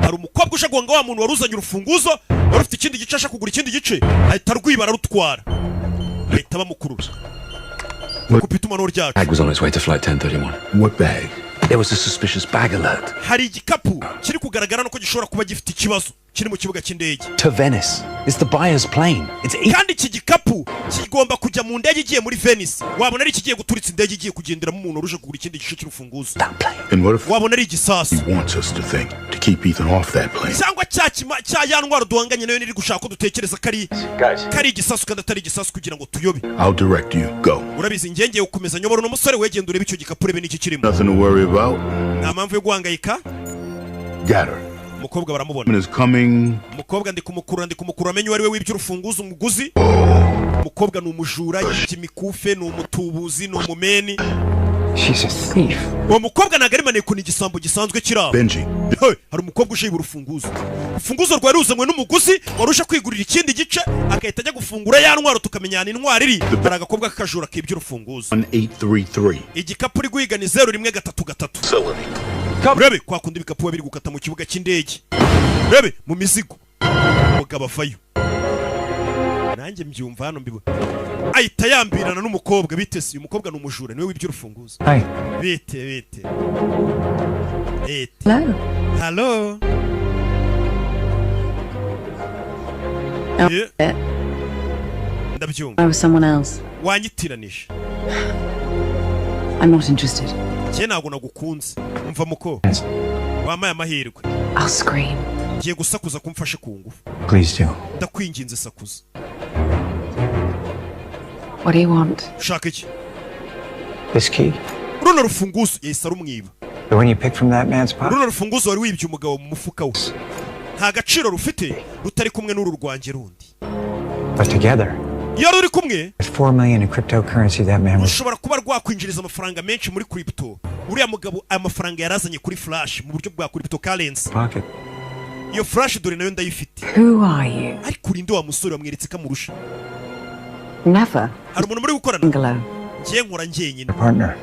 hari umukobwa uje guhanga wa muntu waruzanye urufunguzo, wari ufite ikindi gice ashaka kugura ikindi gice, ahita rwibara rutwara, ahita bamukurura kupita umano ryacu. Bag was on its way to flight 1031. What bag? There was a suspicious bag alert. Hari igikapu kiri kugaragara nuko gishobora kuba gifite ikibazo kiri mu kibuga cy'indege. To Venice. It's the buyer's plane. It's kandi iki gikapu kigomba kujya mu ndege igiye muri Venice. Wabona ari kigiye guturitsa indege igiye kugenderamo umuntu uruje kugura ikindi gice cy'urufunguzo. Wabona ari igisasu. He wants us to think to keep Ethan off that plane. Cyangwa cya yantwara duhanganye nayo niri gushaka ko dutekereza kari igisasu kandi atari igisasu kugira ngo tuyobe. I'll direct you. Go. Urabizi ngenge ukomeza nyobora no musore wegenda urebe icyo gikapu urebe n'iki kirimo. Nothing to worry about. Nta mpamvu yo guhangayika. Got her. Umukobwa baramubona. Is coming. Umukobwa ndi kumukura amenye ari we wibye urufunguzo umuguzi. Umukobwa ni umujura, y'imikufe, ni umutubuzi, ni umumeni. She's a thief. Uwo mukobwa nagarimane ko ni igisambo gisanzwe kiraba. Benji. Hari umukobwa uje urufunguzo. Urufunguzo rwari ruzanywe n'umuguzi warusha kwigurira ikindi gice akahita ajya gufungura ya ntwaro tukamenyana intwaro iri. Hari agakobwa k'akajura kibye urufunguzo. 1833. Igikapu uri guhiga ni 0133. Urebe kwa kundi bikapu biri gukata mu kibuga cy'indege. Urebe mu mizigo. Umugabo avayo. Nanjye mbyumva hano mbibona. Ahita yambirana n'umukobwa bitese. Uyu mukobwa ni umujura niwe wibye urufunguzo. Bite. Hello. Ndabyumva. I was someone else. Wanyitiranije. I'm not interested. Cye ntabwo nagukunze. Umva muko. Wamaye amahirwe. I'll scream. Ngiye gusakuza kumfashe ku ngufu. Please do. Ndakwinginze sakuza. What do you want? Ushaka iki? This key. Runo rufunguzo yahise arumwiba. The one you picked from that man's pocket. Runo rufunguzo wari wibye umugabo mu mufuka we. Nta gaciro rufite rutari kumwe n'uru rwanjye rundi. But together. Iyo ruri kumwe. There's 4 million in cryptocurrency that man was. Ushobora kuba rwakwinjiriza amafaranga menshi muri crypto. Uriya mugabo aya mafaranga yarazanye kuri flash mu buryo bwa cryptocurrency. Pocket. Iyo flash dore nayo ndayifite. Who are you? Ariko urinde wa musore wamweretse kamurusha. Never. Hari umuntu muri gukorana. Ngiye nkora njyenyine. Partner.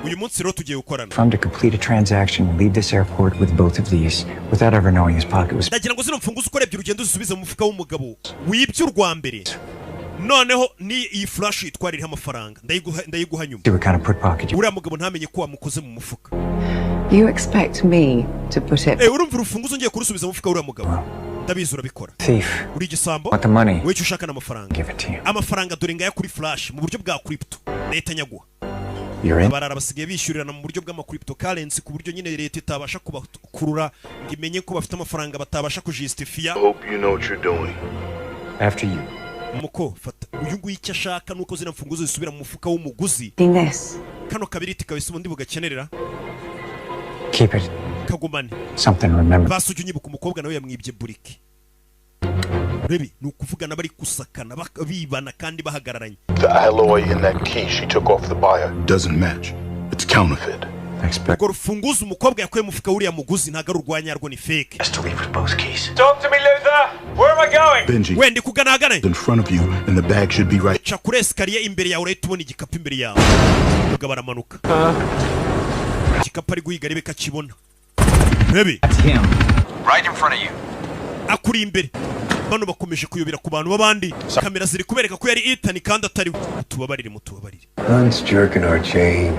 Uyu munsi rero tugiye gukorana. From to complete a transaction and leave this airport with both of these without ever knowing his pocket was. Ndagira ngo zino mfunguzo ukorebye urugendo zisubize mu mufuka w'umugabo. Wibye urwa mbere. Noneho ni iyi flash itwarira amafaranga. Ndayiguha nyuma. You kind of put pocket. Uriya mugabo ntamenye ko wamukoze mu mufuka. You expect me to put it. Urumva urufunguzo ngiye kurusubiza mu mufuka w'uriya mugabo. Ndabizi urabikora. Thief. Uri igisambo. Want the money? Wewe ushaka n'amafaranga. Give it to you. Amafaranga dore ngaya kuri flash mu buryo bwa crypto. Leta nyaguha. You're in. Barara basigaye bishyurirana mu buryo bw'ama cryptocurrency ku buryo nyine leta itabasha kubakurura ngo imenye ko bafite amafaranga batabasha kujustifia. Hope you know what you're doing. After you. Muko fata uyu nguyu icyo ashaka nuko zina mfunguzo zisubira mu mufuka w'umuguzi. This. Kano kabiriti kabisa ubundi bugakenerera. Keep it. Kagumane. Something remember. Basujye unyibuka umukobwa nawe yamwibye buriki. Rebi ni ukuvugana bari kusakana bibana kandi bahagararanye. The alloy in that key she took off the buyer doesn't match. It's counterfeit. Ngo rufunguzo umukobwa yakuye mu mufuka w'uriya muguzi ntago arurwanya rwo ni fake. Just to leave with both keys. Talk to me, Luther. Where am I going? Benji. Wendi kugana hagana. In front of you and the bag should be right. Chakure escalier imbere yawe urahita ubona igikapu imbere yawe. Mugabo aramanuka. Igikapu ari guhiga rebe kakibona. Rebi. That's him. Right in front of you. Akuri imbere. Bano bakomeje kuyobera ku bantu babandi. Kamera ziri kubereka ko yari Ethan kandi atari tubabarire mutubabarire. Guns jerking our chain.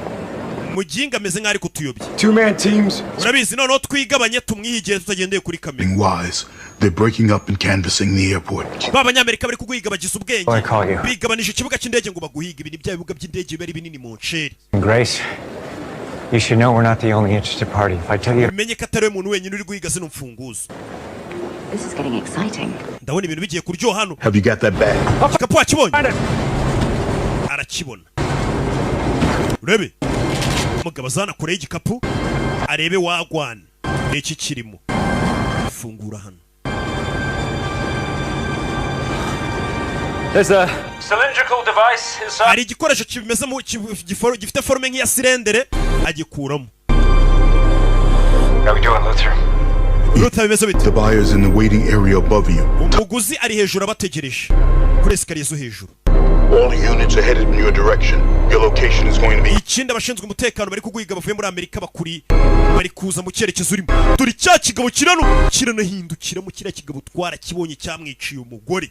Mujinga ameze nk'ari kutuyobye. 2-man teams. Urabizi noneho twigabanye tumwihigire tutagendeye kuri kamera. Wise, They're breaking up and canvassing the airport. B'Abanyamerika bari kuguhiga bagize ubwenge. Bigabanije ikibuga cy'indege ngo baguhiga. Ibi ni bya bibuga by'indege bari binini mu nsheri. Grace, you should know we're not the only interested party. If I tell you... Menye ko atari umuntu wenyine uri guhiga zino mfunguzo. This is getting exciting. Ndabona ibintu bigiye kuryoha hano. Have you got that bag? Kapo akibonye. Arakibona. Urebe. Umugabo azana kure y'igikapu arebe wagwana. Iki kirimo. Fungura hano. There's a cylindrical device inside. Hari igikoresho kimeze mu gifite forme nk'iya silendere agikuramo. How we doing, Luther? The buyer's in the waiting area above you. Umuguzi ari hejuru abategereje kuri esikariye zo hejuru. All units are headed in your direction. Your location is going to be... Ikindi abashinzwe umutekano bari kuguhiga bavuye muri Amerika bari kuza mu cyerekezo urimo. Turi cya kigabo kiranahindukira mu kiriya kigabo twara kibonye cyamwiciye umugore.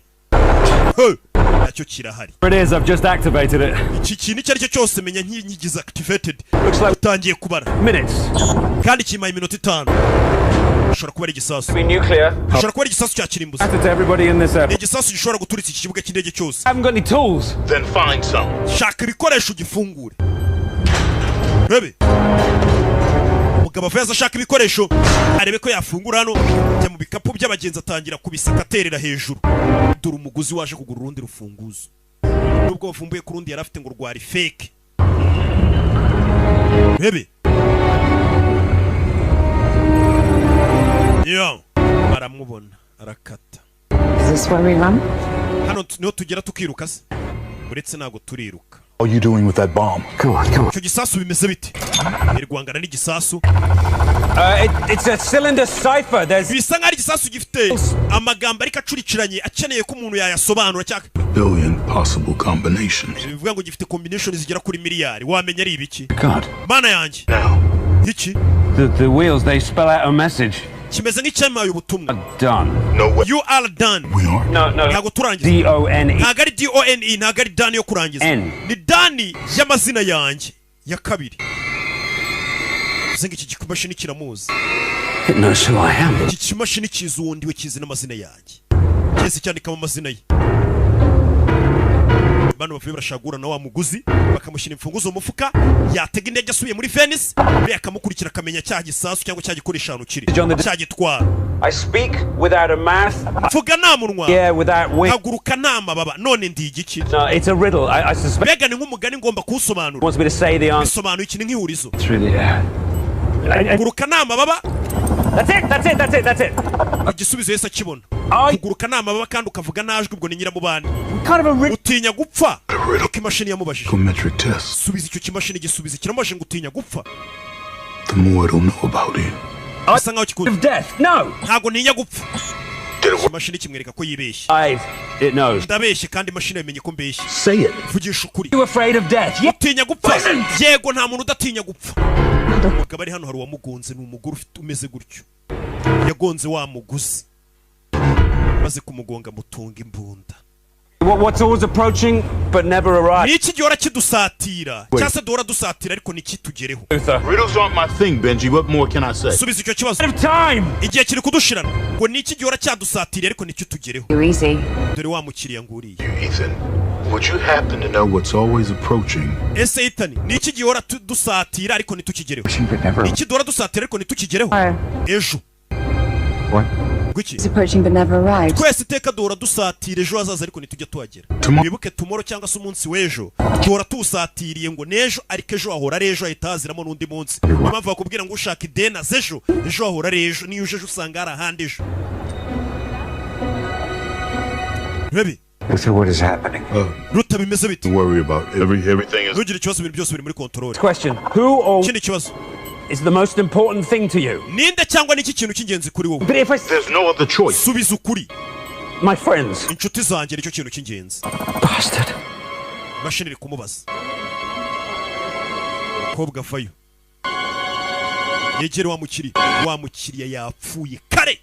Nacyo kirahari. It is, I've just activated it. Iki kintu icyo aricyo cyose menya nkigize activated. Looks like utangiye kubara. Minutes. Kandi kimaye iminota 5. Ushobora kuba ari igisasu. Ushobora kuba ari igisasu cya kirimbuzi. Ni igisasu gishobora guturitsa iki kibuga cy'indege cyose. I haven't got any tools. Then find some. Shaka ibikoresho ugifungure. Rebe. Umugabo avuye ashaka ibikoresho arebe ko yafungura hano jya mu bikapu by'abagenzi atangira kubisaka aterera hejuru. Dore umuguzi waje kugura urundi rufunguzo. Nubwo bavumbuye ku rundi yari afite ngo rwari fake. Rebe. Yo, baramubona arakata. Is this where we run? Hano niho tugera tukiruka se. Uretse nago turiruka. What are you doing with that bomb? Come on. Icyo gisasu bimeze bite? Irwangana n'igisasu. It's a cylinder cipher. Bisa nk'ari igisasu gifite amagambo ariko acurikiranye akeneye ko umuntu yayasobanura cyaka. Billion possible combinations. Bivuga ngo gifite combinations zigera kuri miliyari. Wamenya ari ibiki? God. Mana yanjye. Iki? The wheels, they spell out a message. Kimeze nk'icyamaye ubutumwa. Done. No way. You are done. We are. No. Ntago turangiza. D-O-N-E. Ntago ari D-O-N-E, ntago ari done yo kurangiza. N. Ni dani y'amazina yanjye ya kabiri. Zenga iki kimashini kiramuzi. It knows who I am. Iki kimashini kizi uwundi we kizi n'amazina yanjye. Cyese cyandikamo amazina ye. Bano bavuye barashagura na wa muguzi bakamushyira imfunguzo mu mufuka yatega indege asubiye muri Venice be akamukurikira akamenya cya gisasu cyangwa cya gikoresho hano kiri cya gitwara. I speak without a mouth. Vuga nta munwa. Yeah, without wings. Haguruka nta mababa none ndi igiki. No, it's a riddle. I suspect. Mbega ni nk'umugani ngomba kuwusobanura. Wants me to say the answer. Bisobanuye iki nk'ihurizo. It's really Haguruka nta mababa. That's it. Igisubizo yese akibona. Kuguruka nta mababa kandi ukavuga najwe ubwo ni nyiramubandi. Utinya gupfa. Uko imashini yamubajije. Psychometric test. Subiza icyo kimashini gisubiza kiramubajije ngo utinya gupfa. The more I don't know about it. Asa nkaho kikuzi. No. Ntago ntinya gupfa. Imashini kimwereka ko yibeshye. It knows. Ndabeshye kandi imashini yamenye ko mbeshye. Say it. Vugisha ukuri. You afraid of death? Yeah. Utinya gupfa. Yego nta muntu udatinya gupfa. Umugabo ari hano hari uwamugonze ni umugore ufite umeze gutyo. Yagonze wa muguzi. Maze kumugonga mutunga imbunda. What's always approaching but never arrives. Ni iki gihora kidusatira cyase duhora dusatira ariko ni kitugereho. Riddles aren't my thing, Benji. What more can I say? Subiza icyo kibazo. Igihe kiri kudushirana ngo ni iki gihora cyadusatira ariko ni kitugereho. Easy. Dore wa mukiriya nguriye. Ethan, would you happen to know what's always approaching? Ese Ethan, ni iki gihora dusatira ariko ni tukigereho. Iki duhora dusatira ariko ni tukigereho. Ejo. What? It's approaching but never arrives. Twese iteka duhora dusatira ejo hazaza ariko ntitujya tuhagera. Wibuke tomorrow cyangwa se umunsi w'ejo duhora tusatiriye ngo nejo ariko ejo ahora ari ejo ahita haziramo n'undi munsi. Impamvu bakubwira ngo ushaka idena z'ejo ejo ahora ari ejo niyo uje usanga hari ahandi ejo. Rebi. Luther, what is happening? Ruta bimeze bite? Don't worry about it. Everything is... Ntugire ikibazo ibintu byose biri muri control. Question. Who or Ikindi kibazo. is the most important thing to you? Ninde cyangwa niki kintu cy'ingenzi kuri wowe? But if There's no other choice. Subiza ukuri. My friends. Inshuti zanjye nicyo kintu cy'ingenzi. Bastard. Mashini iri kumubaza. Kobwa vayo. Yegere wa mukiriya yapfuye kare.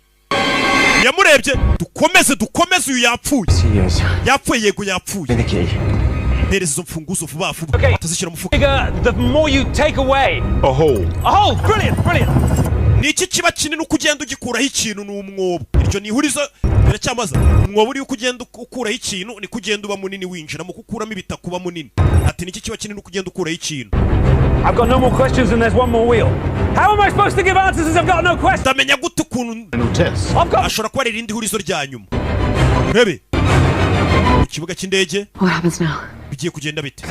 Yamurebye dukomeze uyu yapfuye. Yapfuye yego yapfuye. Hereza izo mfunguzo vuba atazishyira mu mufuka. The more you take away. A hole. Brilliant. niki kiba kinini uko ugenda ugikuraho ikintu n'umwobo iryo ni ihurizo biracyamaza umwobo uri uko ugenda ukuraho ikintu niko ugenda uba munini winjiramo kukuramo ibitaka uba munini ati niki kiba kinini uko ugenda ukuraho ikintu I've got no more questions and there's one more wheel. How am I supposed to give answers as I've got no questions? Ndamenya gute ukuntu ashobora kuba ari irindi hurizo rya nyuma rebe ikibuga cy'indege What happens now? bigiye kugenda bite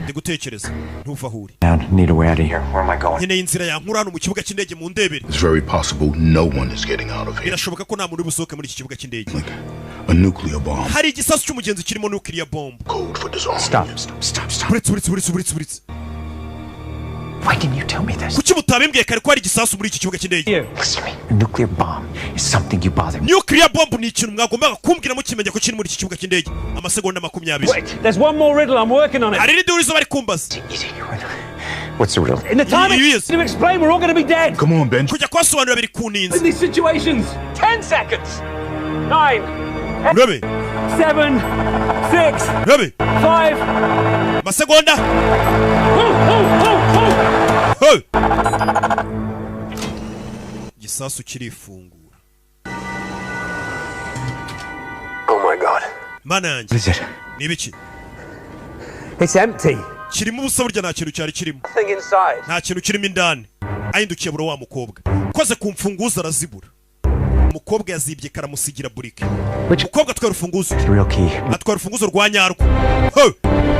ndi gutekereza ntuva ahuri Need a way out of here. Where am I going? nkeneye inzira yankura hano mu kibuga cy'indege mu ndebere It's very possible no one is getting out of here. birashoboka ko nta muntu uri busohoke muri iki kibuga cy'indege A nuclear bomb. hari igisasu cy'umugenzi kirimo nuclear bomb Code for disarmament. Stop. buretse Why didn't you tell me this? kuki mutabimbwiye kare ko hari igisasu muri iki kibuga cy'indege Listen to me. A nuclear bomb is something you bother me. nuclear bomb ni ikintu mwagombaga kumbwira mukimenya ko kiri muri iki kibuga cy'indege amasegonda 20 Wait, there's one more riddle. I'm working on it. hari irindi hurizo bari kumbaza What's the riddle? In the time to explain, we're all going to be dead. Come on, Ben. kujya kwasobanura biri kuninze In these situations, 10 seconds. 9. Rebe 7. 6. Rebe 5. amasegonda igisasu kirifungura Oh my god. mana yanjye What is it? ni ibiki It's empty. kirimo ubusa burya nta kintu cyari kirimo Nothing inside. nta kintu kirimo indani ahindukiye buro wa mukobwa koze ku mfunguzo arazibura umukobwa yazibye karamusigira burike umukobwa atwara urufunguzo Real key. atwara urufunguzo rwa nyarwo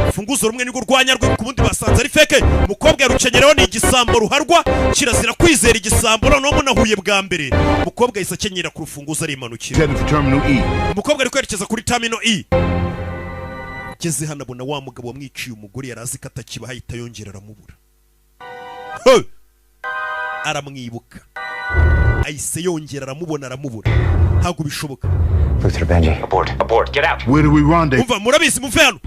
urufunguzo rumwe nirwo rwa nyarwo ku bundi basanze ari feke umukobwa yarukenyereho ni igisambo ruharwa kirazira kwizera igisambo noneho munahuye bwa mbere umukobwa yahise akenyera ku rufunguzo arimanukira Headed for Terminal E. umukobwa ari kwerekeza kuri Terminal E ageze hano abona wa mugabo wamwiciye umugore yari azi ko atakiba ahita yongera aramubura aramwibuka ahise yongera aramubona aramubura ntabwo bishoboka Luther Benji. Abort. Get out. Where do we rendezvous? umva murabizi muve hano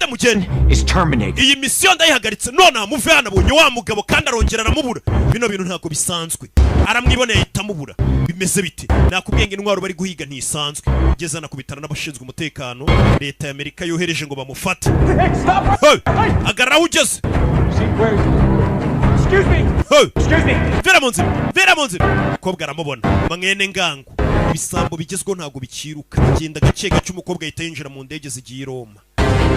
mugende Is terminated. iyi misiyo ndayihagaritse none muve hano abonye wa mugabo kandi arongera aramubura bino bintu ntabwo bisanzwe aramwiboneye ahita amubura bimeze bite nakubwiye ngo intwaro bari guhiga ntisanzwe ugeze hano kubitana n'abashinzwe umutekano leta ya Amerika yohereje ngo bamufate agarara aho ugeze Excuse me. vera mu nzira umukobwa aramubona mwene ngango ibisambo bigezweho ntabwo bikiruka agenda gake gake umukobwa ahita yinjira mu ndege zigiye i Roma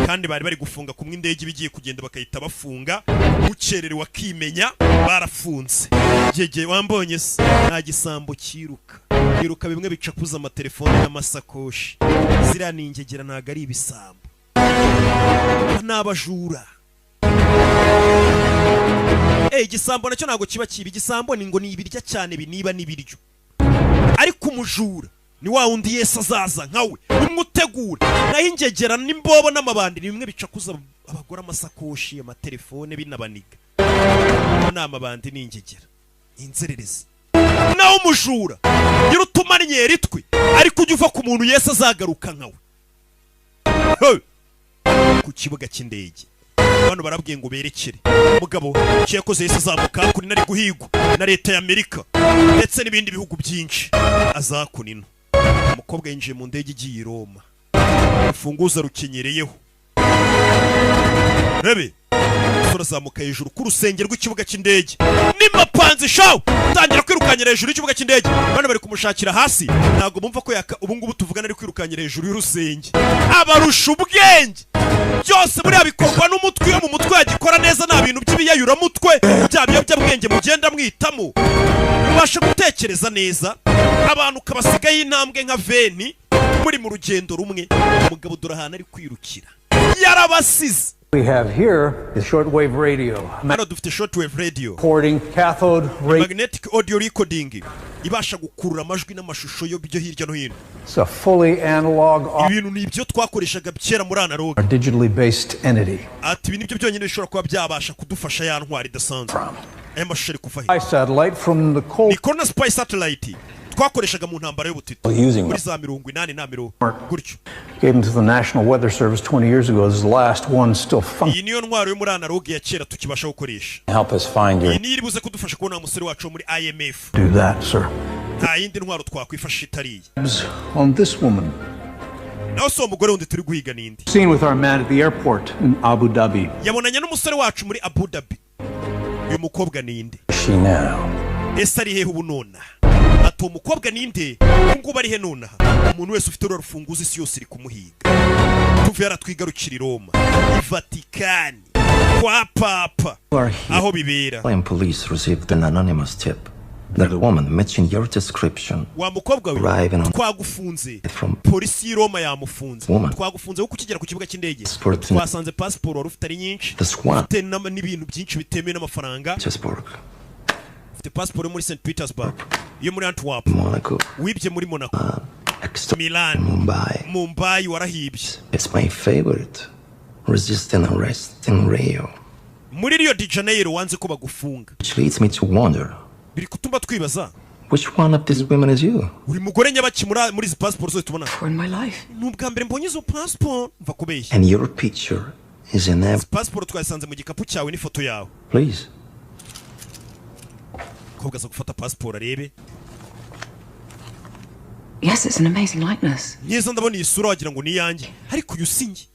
kandi bari gufunga kumwe indege bigiye kugenda bakahita bafunga ukererewe akimenya barafunze gege wambonye se nta gisambo kiruka bimwe bicakuza amatelefone n'amasakoshi ziriya ni ingegera ntabwo ari ibisambo n'abajura igisambo nacyo ntabwo kiba kibi igisambo ni ngo ni ibirya cyane biniba n'ibiryo ariko umujura ni wa wundi Yesu azaza nkawe umwutegura naho ingegera n'imbobo n'amabandi ni bimwe bicakuza abagore amasakoshi amatelefone binabaniga ni amabandi n'ingegera inzererezi naho umujura nyir'utumanyeri twe ariko ujya uva ku muntu Yesu azagaruka nkawe ku kibuga cy'indege abantu barabwiye ngo berekere umugabo cyakoze Yesu azamuka kuri nari guhigwa na leta ya Amerika ndetse n'ibindi bihugu byinshi azakunino umukobwa yinjiye mu ndege igiye i Roma ufunguza rukenyereyeho rebe turazamuka hejuru ku rusenge rw'ikibuga cy'indege nimapanze shaw tangira kwirukanyira hejuru y'ikibuga cy'indege bano bari kumushakira hasi ntago bumva ko ubu ngubu tuvugana ari kwirukanyira hejuru y'urusenge abarusha ubwenge byose muri abikorwa n'umutwe yo mu mutwe yagikora neza nta bintu by'ibiyayura mutwe bya biyobyabwenge mugenda mwitamo ubasha gutekereza neza abantu kabasigaye intambwe nka veni muri mu rugendo rumwe umugabo dore ahantu ari kwirukira yarabasize. We have here the shortwave radio. Hano dufite shortwave radio. Recording cathode ray. Magnetic audio recording. Ibasha gukurura amajwi n'amashusho yo byo hirya no hino. It's a fully analog. Ibintu nibyo twakoreshaga kera muri analog. A digitally based entity. Ati ibi nibyo byonyine bishobora kuba byabasha kudufasha ya ntwari idasanzwe. Aya mashusho ari kuva he. Satellite from the cold. Ni Corner Spy satellite. Twakoreshaga mu ntambara y'ubutito muri za 80 na 100 gutyo. Gave them to the National Weather Service 20 years ago. This is the last one still functioning. Iyi niyo ntwaro yo muri analog ya kera tukibasha gukoresha. Help us find you. Iyi ni iribuze kudufasha kubona umusore wacu muri IMF. Do that, sir. Nta yindi ntwaro twakwifashisha itariye. On this woman. Naho so umugore wundi turi guhiga nindi. Seen with our man at the airport in Abu Dhabi. Yabonanye n'umusore wacu muri Abu Dhabi. Uyu mukobwa ninde? She now. ese ari hehe ubu nona ati umukobwa ninde ngubu ari he nona umuntu wese ufite urufunguzo isi yose iri kumuhiga tuvuye yaratwigarukira i Roma i Vatikani kwa papa aho bibera Police received an anonymous tip that a woman matching your description wa mukobwa we twagufunze polisi y'i Roma yamufunze twagufunze kuko ukigera ku kibuga cy'indege twasanze passport wari ufite ari nyinshi ufite n'ibintu byinshi bitemewe n'amafaranga ufite passport muri St Petersburg yo muri Antwerp wibye muri Monaco Milan Mumbai warahibye it's my favorite resisting arrest in Rio muri Rio de Janeiro wanze ko bagufunga which leads me to wonder biri kutumba twibaza which one of these women is you uri mugore nyabaki muri izi passport zose tubona for in my life nubwa mbere mbonye izo passport mva kubeshya and your picture is in every passport twasanze mu gikapu cyawe n'ifoto yawe please kobwa zo gufata passport arebe yes it's an amazing likeness nyiza ndabona iyi sura wagira ngo ni yanjye ariko uyu singi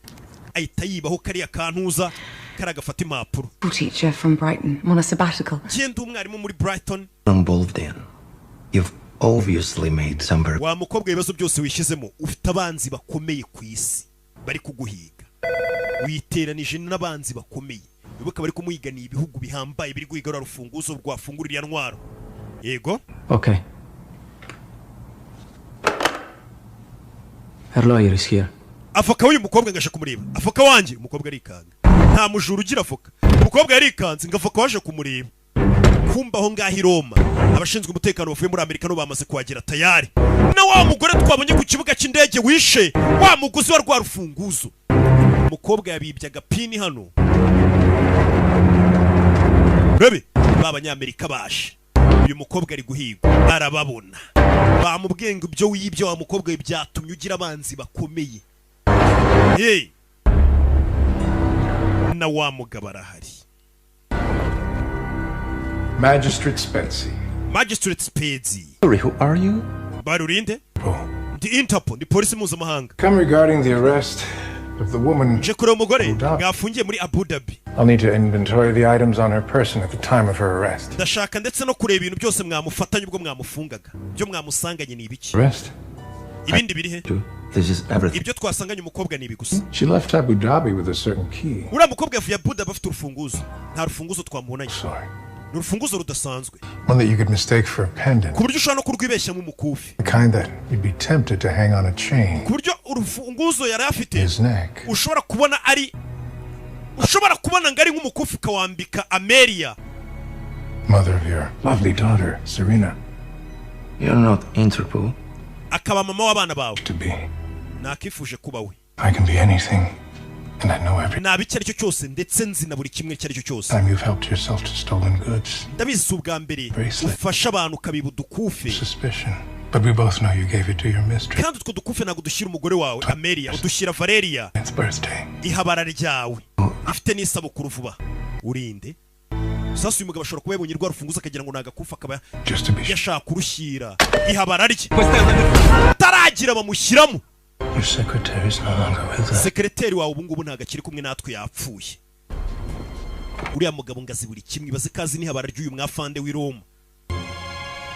ahita yibaho kariya kantuza karagafata impapuro teacher from Brighton on a sabbatical genda umwarimu muri Brighton involved in you've obviously made some very wa mukobwa ibibazo byose wishizemo ufite abanzi bakomeye ku isi bari kuguhiga witeranije n'abanzi bakomeye bibuka bari kumuhiganiye ibihugu bihambaye biri guhigarura rufunguzo rwafungurira ntwaro yego okay her lawyer is here avoka w'uyu mukobwa ngasha kumureba avoka wanjye umukobwa arikanga nta mujuru ugira avoka umukobwa yarikanze ngo avoka waje kumureba kumba aho ngaho i Roma abashinzwe umutekano bavuye muri Amerika no bamaze kuhagera tayari na wa mugore twabonye ku kibuga cy'indege wishe wa muguzi wa rwa rufunguzo umukobwa yabibye agapini hano rebe b'abanyamerika baje uyu mukobwa ari guhigwa arababona bamubwenga ibyo wibyo wa mukobwa byatumye ugira abanzi bakomeye hey na wa mugabo arahari Magistrate Spetsy. Magistrate Spetsy. Sorry, who are you? Barurinde? The Interpol, the police mpuzamahanga. Come regarding the arrest of the woman. Je kure umugore gafungiye muri Abu Dhabi. I'll need to inventory the items on her person at the time of her arrest. Ndashaka ndetse no kureba ibintu byose mwamufatanye ubwo mwamufungaga. Byo mwamusanganye ni ibiki? Arrest? Ibindi biri he? This is everything. Ibyo twasanganye umukobwa ni ibigusa. She left Abu Dhabi with a certain key. Ura mukobwa yavuye Abu Dhabi afite urufunguzo. Nta rufunguzo twamubonanye. Nurufunguzo rudasanzwe. One that you could mistake for a pendant. Kuburyo ushaka no kurwibeshya mu mukufi. The kind that you'd be tempted to hang on a chain. Kuburyo urufunguzo yari afite. His neck. Ushobora kubona ngari nk'umukufi kawambika Amelia. Mother of your lovely daughter, Serena. You're not Interpol. Akaba mama w'abana bawe. To be. Nakifuje kuba we. I can be anything. And I know everything. Nabi cyari cyo cyose ndetse nzi na buri kimwe cyari cyo cyose. Time you've helped yourself to stolen goods. Ndabizi ubwa mbere ufasha abantu kabiba udukufe. Suspicion. But we both know you gave it to your mistress. Kandi utwo dukufe ntabwo dushyira umugore wawe Amelia, udushyira Valeria. It's birthday. Ihabara ryawe. Ifite n'isabukuru vuba. Urinde. Sasa uyu mugabo ashobora kuba yabonye rwa rufunguzo akagira ngo nagakufa akaba yashaka kurushyira. Ihabara rye. Taragira bamushyiramo. Your secretary is no longer with us. Sekreteri wawe ubu ngubu ntago akiri kumwe natwe yapfuye. Uriya mugabo ngazi buri kimwe baze kazi nihabara ry'uyu mwafande w'i Roma.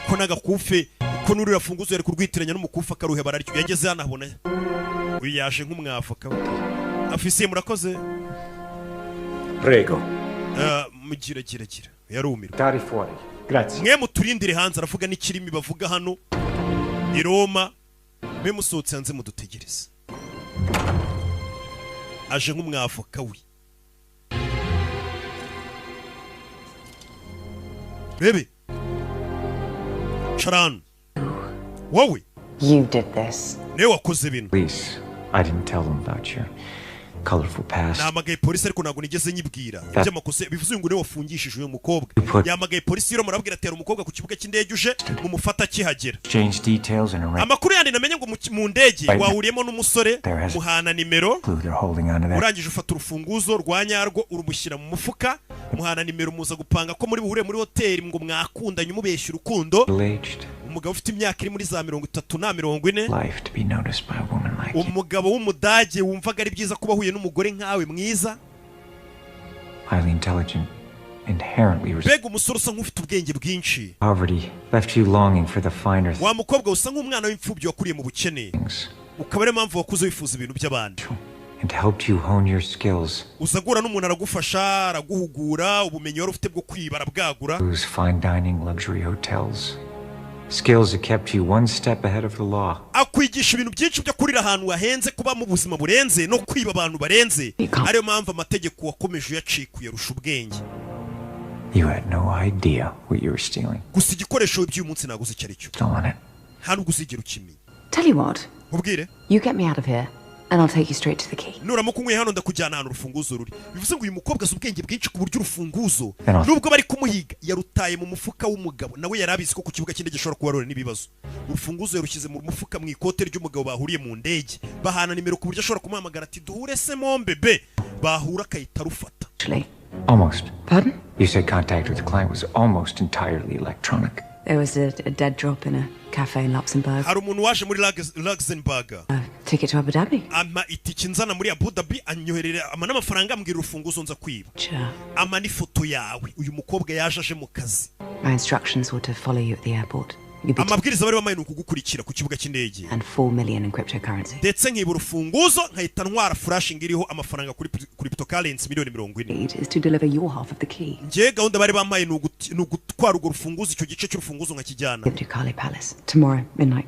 Ko nagakufe ko nurira funguzo yari kurwitiranya n'umukufa karuhe bararyo yageze hano abona. Uyu yaje nk'umwavoka. Afisiye murakoze. Prego. Mugira yarumirwa. Cari fuori. Grazie. Mwe muturindire hanze aravuga n'ikirimi bavuga hano i Roma. Mwe musohotse hanze mudutegereze. Aje nk'umwavoka we. Bebe. Charan. Wowe. You did this. Ne wakoze bino. Please, I didn't tell them about your colorful past. Namagaye polisi ariko ntago nigeze nyibwira. By'amakosa bivuze ngo ne wafungishije uyu mukobwa. Yamagaye polisi rero murabwira atera umukobwa ku kibuga cy'indege uje mumufata kihagera. Change details and arrange. Amakuru yandi namenye ngo mu ndege wahuriyemo n'umusore muhana nimero. Urangije ufata urufunguzo rwa nyarwo urumushyira mu mufuka. Muhana nimero muza gupanga ko muri buhure muri hoteli ngo mwakundanye umubeshya urukundo. Umugabo ufite imyaka iri muri za 30 na 40. Umugabo w'umudage wumvaga ari byiza kuba huye n'umugore nkawe mwiza. Highly intelligent, inherently mbega umusore usa nk'ufite ubwenge bwinshi. Poverty left you longing for the finer things. Wa mukobwa usa nk'umwana w'imfubyi wakuriye mu bukene. Ukaba ariyo mpamvu wakuze wifuza ibintu by'abandi. And helped you hone your skills. Uzagura n'umuntu aragufasha, araguhugura, ubumenyi wari ufite bwo kwiba arabwagura. Those fine dining luxury hotels. Skills that kept you one step ahead of the law. Akwigisha ibintu byinshi byo kurira ahantu hahenze, kuba mu buzima burenze no kwiba abantu barenze. Ariyo mpamvu amategeko wakomeje yacikuye rusha ubwenge. You had no idea what you were stealing. Gusa igikoresho by'uyu munsi naguze icyo ari cyo. Stolen it. Nta nubwo uzigera ukimenya. Tell you what. Ubwire. You get me out of here and I'll take you straight to the key. Nuramuka unkuye hano ndakujyana ahantu urufunguzo ruri. Bivuze ngo uyu mukobwa azi ubwenge bwinshi ku buryo urufunguzo nubwo bari kumuhiga yarutaye mu mufuka w'umugabo, nawe yarabizi ko ku kibuga cy'indege gishobora kuba rore n'ibibazo. Urufunguzo yarushyize mu mufuka mu ikote ry'umugabo bahuriye mu ndege, bahana nimero ku buryo ashobora kumuhamagara ati duhure se mombebe, bahura akahita rufata. Almost. Pardon? You said contact with the client was almost entirely electronic. There was a dead drop in a cafe in Luxembourg. Hari umuntu waje muri Luxembourg. Ticket to Abu Dhabi. Ama itiki nzana muri Abu Dhabi anyoherera ama n'amafaranga ambwira urufunguzo nza kwiba. Ama n'ifoto yawe. Uyu mukobwa yaje aje mu kazi. My instructions were to follow you at the airport. Amabwiriza bari bamaye nukugukurikira ku kibuga cy'indege. And 4 million in cryptocurrency. Ndetse nkiba urufunguzo nkahita ntwara flashing iriho amafaranga kuri cryptocurrency miliyoni 40. Is to deliver your half of the key. Ngiye gahunda bari bamaye nugutwara urwo rufunguzo, icyo gice cy'urufunguzo nkakijyana. To Kali Palace tomorrow midnight.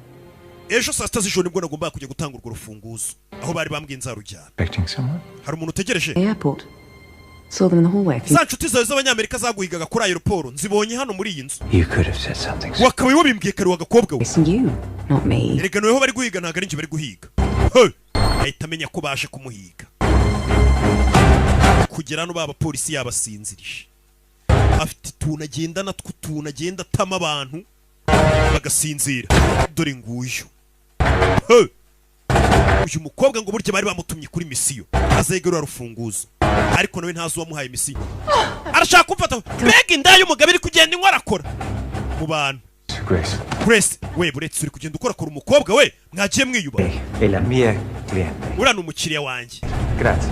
Ejo saa sita z'ijoro nibwo nagomba kujya gutanga urwo rufunguzo. Aho bari bambwiye nzarujyana. Expecting someone? Hari umuntu utegereje? Airport. Saw them in the hallway. Za nshuti zawe z'abanyamerika zaguhigaga kuri aeroport nzibonye hano muri iyi nzu. You could have said something. Wakabaye wabimbwiye kare wagakobwa we. It's you, not me. Erega noneho bari guhiga ntago ari njye bari guhiga. Ahita amenya ko baje kumuhiga. Kugera hano baba polisi yabasinzirije. Afite tunagendana twutunagenda tama abantu bagasinzira. Dore nguyu. Uyu mukobwa ngo burya bari bamutumye kuri misiyo azegera rufunguzo, ariko nawe ntazi wamuhaye misiyo. Arashaka kumfata mbega inda y'umugabo iri kugenda inkora akora mu bantu. Grace we buretse uri kugenda ukora umukobwa we mwagiye mwiyuba. La mia cliente. Urana umukiriya wanjye. Grazie.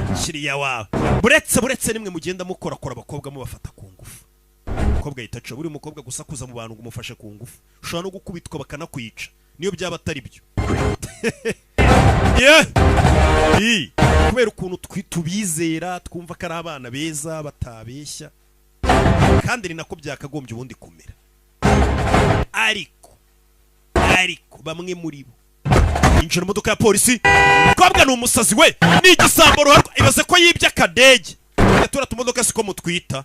Umukiriya wawe. Buretse nimwe mugenda mukora abakobwa mubafata ku ngufu. Umukobwa yitaca buri mukobwa gusakuza mu bantu ngo umufashe ku ngufu. Ushobora no gukubitwa bakanakwica. Niyo byaba atari byo. Kubera ukuntu tubizera twumva ko ari abana beza batabeshya, kandi ni nako byakagombye ubundi kumera. Ariko bamwe muri bo injira mu modoka ya polisi. Umukobwa ni umusazi we, ni igisambo ruharwa, ibaze ko yibye akadege. Tura tumodoka siko mutwita.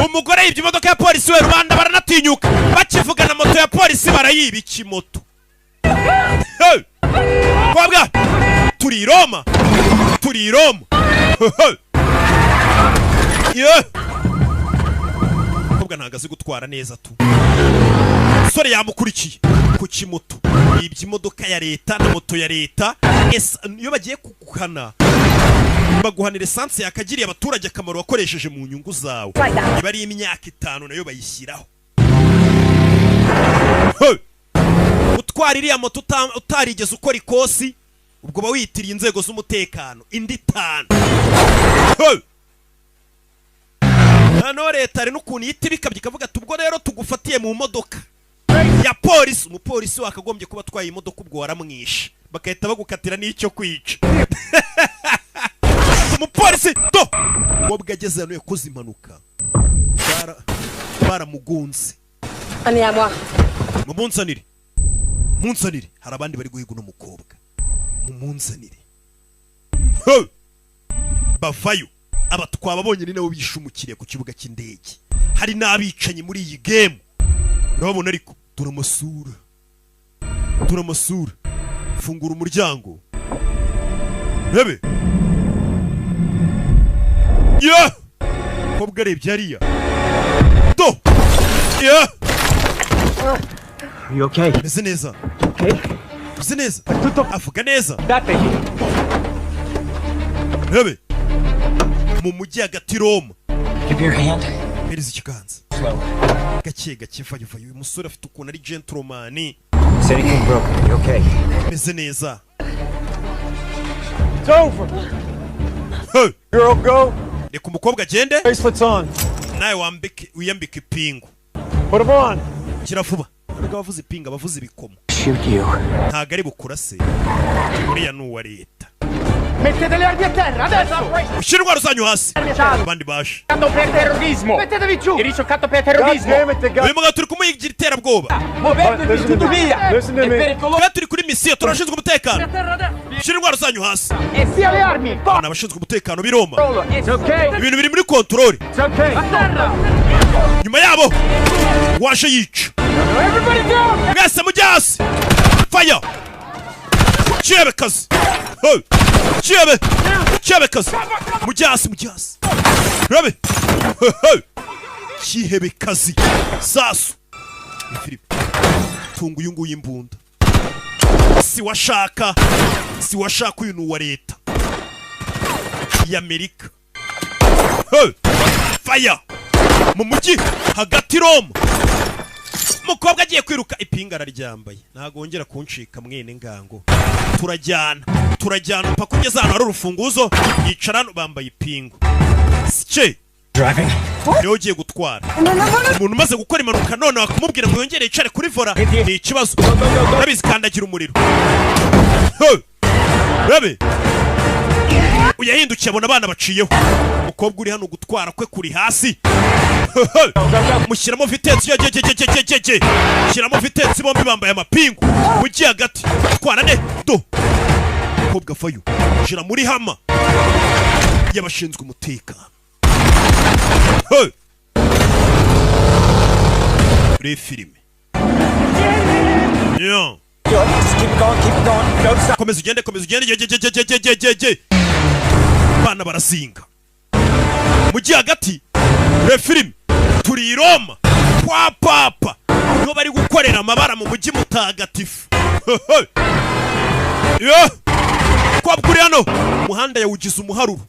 Umugore yibye imodoka ya polisi we, rubanda baranatinyuka, bakivugana moto ya polisi barayiba ikimoto. Kwabwa turi i Roma. Kwabwa ntagaze gutwara neza tu. Sore yamukurikiye ku kimoto, yibye imodoka ya leta na moto ya leta. Iyo bagiye kuguhana baguhanira essence yakagiriye abaturage akamaro wakoresheje mu nyungu zawe. Iba ari imyaka 5 nayo bayishyiraho. Utwara iriya moto utarigeze ukora ikosi, ubwo ba witiriye inzego z'umutekano indi 5. Hano leta ari n'ukuntu yitibika bikavuga tubwo rero tugufatiye mu modoka ya polisi. Umupolisi wakagombye kuba atwaye imodoka ubwo waramwishe, bakahita bagukatira n'icyo kwica. Umupolisi do ubwo ageze hano yakoze impanuka, baramugunze. Munsanire hari abandi bari guhiga n'umukobwa. Mumunsanire bavayo abatwababonye ni nawe bishe umukiriya ku kibuga cy'indege. Hari n'abicanyi muri iyi game urabona, ariko turamasura. Fungura umuryango rebe. Kobwa arebye hariya do. Are you okay? Meze neza. Okay. Meze neza. Avuga neza. Rebe mu mujyi hagati Roma. Give your hand. Hereza ikiganza. Gake vayo. Uyu musore afite ukuntu ari gentleman. Is anything broken? You okay? Meze neza. It's over. Girl, go. reka umukobwa agende Bracelets on. nawe wiyambike ipingu. Put them on. Gira vuba. Nubwo bavuze ipinga bavuze ibikomo. Shoot you. Ntago ari bukurase. Uriya ni uwa leta. Mettete le armi a terra, adesso! Ushyira intwaro zanyu hasi. Abandi baje. Per terrorismo! Mettetevi giù! Il ricoccato per terrorismo! Uyu mugabo turi kumuyigira iterabwoba. Muovetevi tutti via! È pericoloso! Twe turi kuri misiyo turashinzwe umutekano. Ushyira intwaro zanyu hasi. E sia le armi! Abana abashinzwe umutekano b'i Roma. It's okay! Ibintu biri muri kontorori. It's okay! A terra! Nyuma yabo waje yica. Everybody down! Mwese mujye hasi. Fire! Chebe kazi. Hey! Chebe kazi. Mujye hasi. Rabe. Hey! Chihebe kazi. Sasu. Philippe. Tungu yungu yimbunda. Si washaka uyu ni uwa leta y'Amerika. Hey! Fire! Mu mujyi hagati Roma. Umukobwa agiye kwiruka ipinga araryambaye. Ntago wongera kuncika mwene ngango. Turajyana mpaka ugeze ahantu hari urufunguzo yicarana bambaye ipingu. Sice driving. Niwe ugiye gutwara. Umuntu umaze gukora impanuka none wakumubwira ngo yongere yicare kuri vola ni ikibazo. Urabizi kandagira umuriro. Rabe uyahindukiye abona abana baciyeho. Umukobwa uri hano gutwara kwe kuri hasi. Mushyiramo vitensi jejejejejeje. Mushyiramo vitensi bombi bambaye amapingu. Mujyi hagati twara ne do. Umukobwa fayo jira muri hama y'abashinzwe umutekano. Hey! Re filime. Yeah. Keep going. Don't stop. Komeza ugende. Je. Bana barazinga. Mujyi hagati. Re filime. Turi i Roma. Kwa papa. Niho bari gukorera amabara mu mujyi mutagatifu. Yeah. Kobwa uri hano. Muhanda yawugize umuharuru.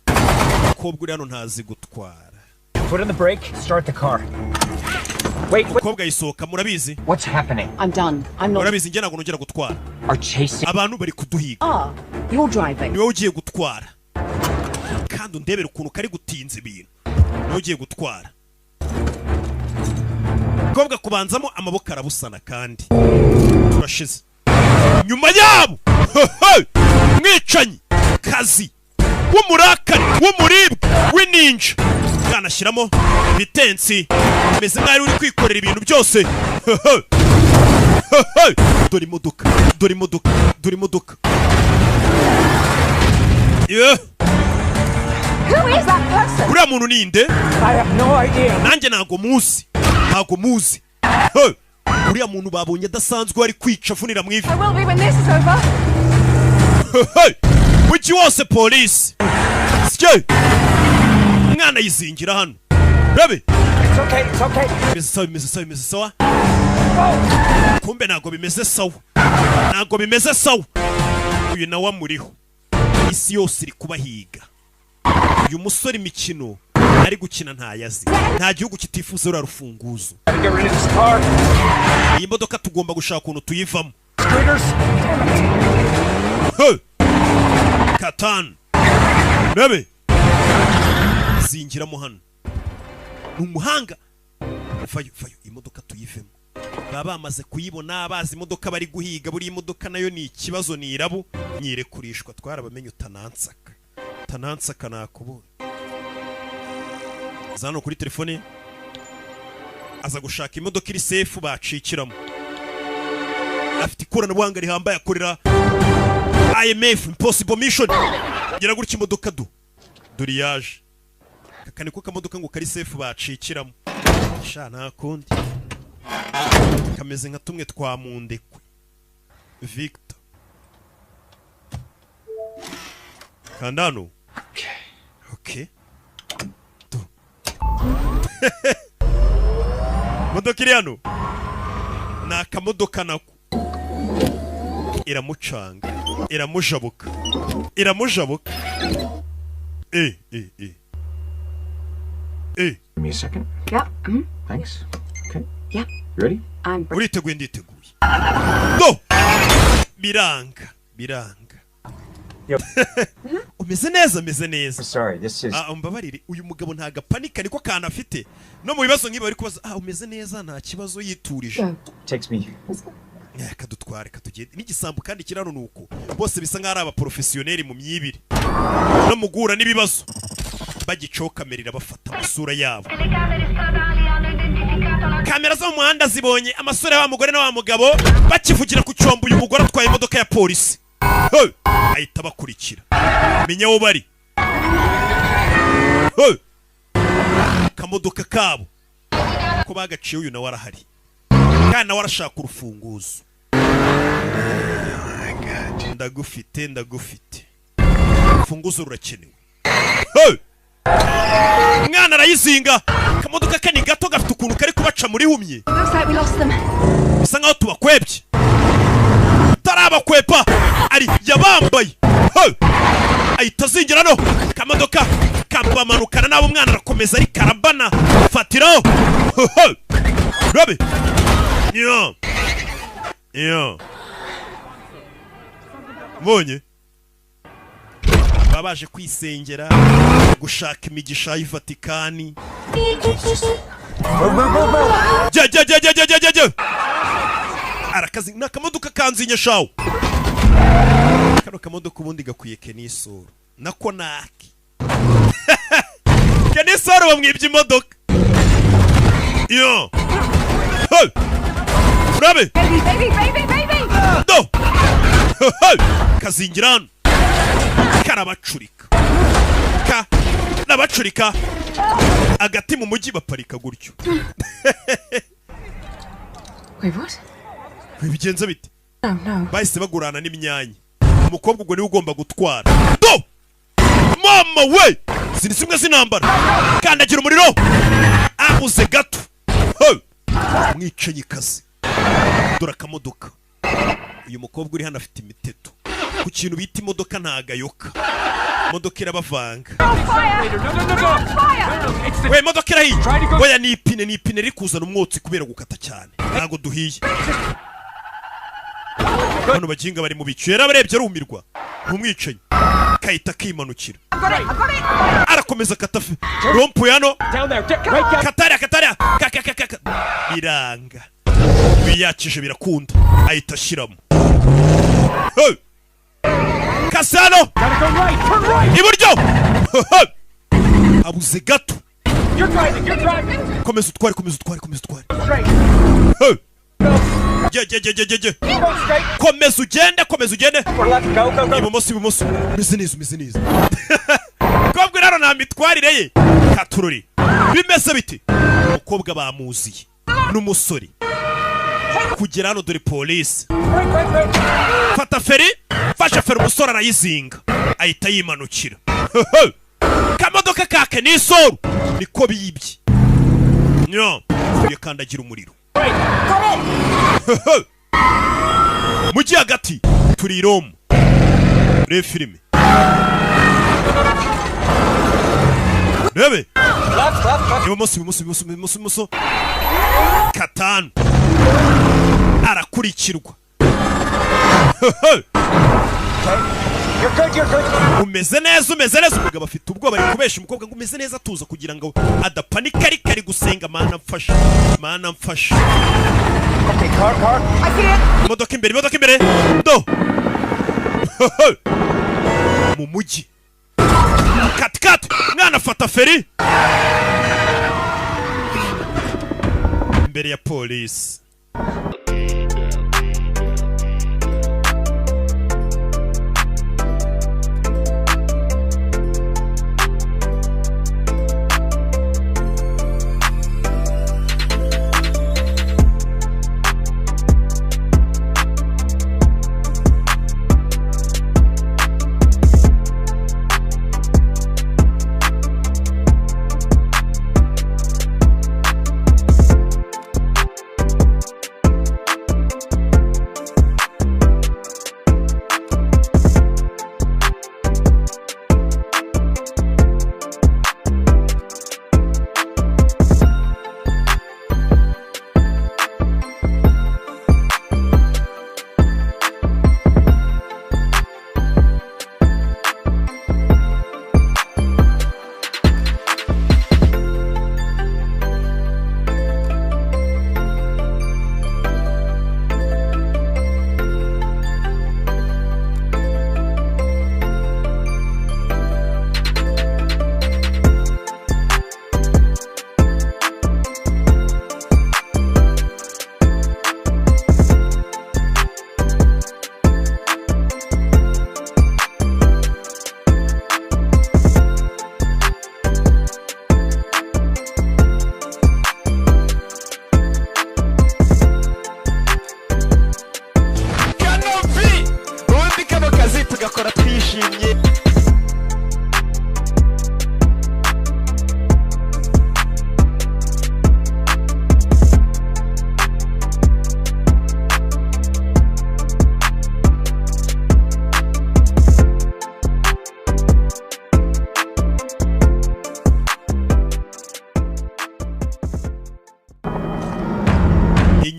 Kobwa uri hano ntazi gutwara. Put on the brake, start the car. Wait. Kobwa yisohoka murabizi. What's happening? I'm done. I'm not. Murabizi njye ntago nongera gutwara. Are chasing. Abantu bari kuduhiga. You're driving. Niwe ugiye gutwara. Kandi undebera ukuntu kari gutinza ibintu. Niwe ugiye gutwara. Kobwa kubanzamo amaboko arabusana kandi. Turashize. Nyuma yabo. Mwicanyi. Kazi. W'umurakari. W'umuribwe. W'ininja. Kanashyiramo vitensi. Meze nk'aho uri kwikorera ibintu byose. Dore imodoka. Yeah. Who is that person? Uriya muntu ninde? I have no idea. Nanjye ntago muzi. Uriya muntu babonye adasanzwe ari kwica avunira mu ivi. I will be when this is over. Mujyi wose polisi. Sike. Mwana yizingira hano. Rabe. It's okay. Bimeze sawa. Kumbe ntago bimeze sawa. Uyu nawe amuriho. Isi yose iri kubahiga. Uyu musore imikino ari gukina ntayazi. Nta gihugu kitifuza uriya rufunguzo. Iyi modoka tugomba gushaka ukuntu tuyivamo. Katanu. Rabe. Zingiramo hano. Ni umuhanga. Fayo imodoka tuyivemo. Baba bamaze kuyibona bazi imodoka bari guhiga. Buri imodoka nayo ni ikibazo ni irabu. Nyirekurishwa twarabamenye utanansaka nakubona. Zano kuri telefone aza gushaka imodoka iri safe bacikiramo. Afite ikoranabuhanga rihambaye akorera IMF Impossible Mission. Gira gutya imodoka dore yaje. Kakane ko kamodoka ngo kari safe bacikiramo. Sha nakundi. Kameze nka tumwe twa mundekwe. Victor. Kandano. Okay. Modoka iri hano. Ni akamodoka nako. Iramucanga. Iramujabuka. Give me a second. Yeah. Thanks. Okay. Yeah. You ready? Uriteguye nditeguye. Do! Biranga. Yep. umeze neza meze neza. Sorry, this is Mbabarire uyu mugabo nta gapanika niko kana afite. No mu bibazo nkiba ari kubaza umeze neza nta kibazo yiturije. Takes me. Kadutware katugende n'igisambu kandi kirano nuko bose bisa nk'ari aba professionnel mu myibire no mugura n'ibibazo bagicoka merira bafata amasura yabo. Kamera zo mu muhanda zibonye amasura wa mugore na wa mugabo bakivugira ku cyombo uyu mugore atwaye imodoka ya polisi. Ahita bakurikira menya wo bari. Kamodoka kabo ko bagaciye uyu nawe arahari kandi nawe arashaka urufunguzo. Ndagufite urufunguzo rurakenewe. Mwana arayizinga kamodoka kani gato gafite ukuntu kari kubaca muri humye. Bisa nkaho tubakwebye tarabakwepa ari yabambaye. Ahita zingira no kamodoka kampamanukana nabo mwana arakomeza ari karabana fatiraho. Rabe yo mbonye babaje kwisengera gushaka imigisha y'Vatikani. Arakazi nakamodoka kanzinye shawo. Kano kamodoka ubundi gakwiye Kenisoro nako naki. Kenisoro bamwibye imodoka. Yo Rabe baby do kazingirano karabacurika nabacurika agati mu mujyi baparika gutyo. Wait, what? Bigenze bite? No. Bahise bagurana n'imyanya. Umukobwa ubwo niwe ugomba gutwara. Do! Mama we! Zinisimwe zinambara. Kandagira umuriro. Abuze gato. Mwicenye kazi. Dora kamodoka. Uyu mukobwa uri hano afite imiteto. Ku kintu bita imodoka ntagayoka. Imodoka irabavanga. We imodoka irahiye. Oya ni ipine rikuzana umwotsi kubera gukata cyane. Ntago duhiye. Bano baginga bari mu bicu yarabarebye arumirwa. Umwicenye. Kahita kimanukira. Arakomeza katafe. Rompu yano. Kataria. Biranga. Biyakije birakunda. Ahita ashiramo. Kasano. Iburyo. Abuze gato. Komeza utware. Komeza ugende. Ibumoso. Meze neza. Kobwa rero nta mitwarire ye. Katururi. Bimeze biti. Umukobwa bamuziye. N'umusore. Kugera hano dore polisi. Fata feri. Fasha feri umusore arayizinga. Ahita yimanukira. Kamodoka kake n'isoro. Niko biyibye. Nyo. Yakandagira umuriro. Mugi hagati turi Roma. Re filime. Rebe. Ibumoso. Katanu. Arakurikirwa. Umeze neza umugabo afite ubwoba ari kubesha umukobwa ngo umeze neza tuza kugira ngo adapanika ari gusenga mana mfasha. Okay, car. I see it. Imodoka imbere. Do. Mu mujyi. Kat. Mwana fata feri. Imbere ya polisi.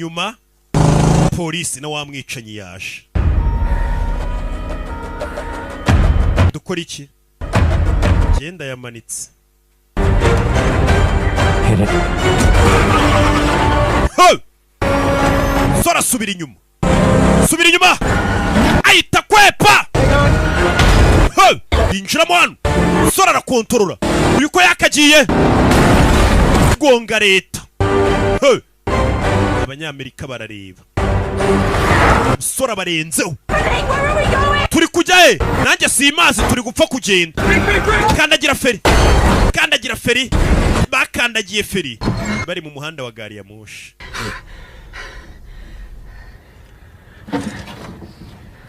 nyuma polisi na wamwicanyi yaje. Dukora iki? Genda yamanitse. Sora subira inyuma. Subira inyuma. Ahita kwepa. Injiramo hano. Sora arakontorora. Uyu ko yakagiye gonga leta. Abanyamerika barareba. Sora barenzeho. Turi kujyahe? Nanjye simazi turi gupfa kugenda. Kandagira feri. Kandagira feri. Bakandagiye feri. Bari mu muhanda wa gari ya moshi.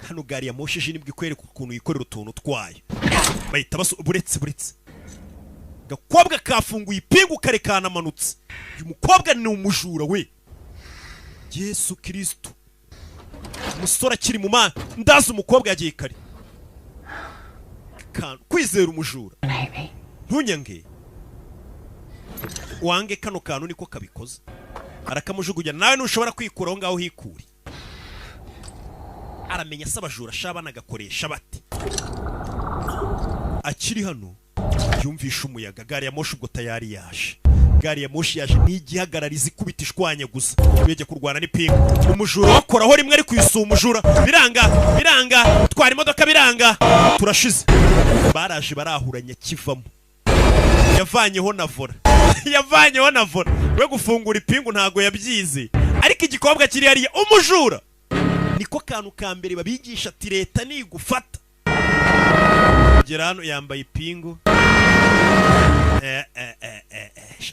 Hano gari ya moshi je nibwo ikwereka ukuntu yikorera utuntu twayo. Bahita buretse. Gakobwa kafunguye ipingu karekana amanutse. Uyu mukobwa ni umujura we. Yesu Kristo. Umusore akiri mu mana. Ndazi umukobwa yagiye kare. Kwizera umujura. Ntunyange. Wange kano kantu niko kabikoze. Arakamujugunya nawe nushobora kwikuraho ngaho hikuri. Aramenya sabajura shabana gakoresha bati. Akiri hano yumvisha umuyaga gari ya moshi ubwo tayari yaje. Gari ya moshi yaje n'igihagarariza ikubita ishwanya gusa. Yejye kurwana n'ipinga. Umujura wakoraho rimwe ari kuyisuma umujura. Biranga. Twara imodoka biranga. Turashize. Baraje barahuranya kivamo. Yavanyeho na vora. We gufungura ipingu ntago yabyize. Ariko igikobwa kiri hariya umujura. Niko kantu ka mbere babigisha ati leta ni gufata. Gera hano yambaye ipingu.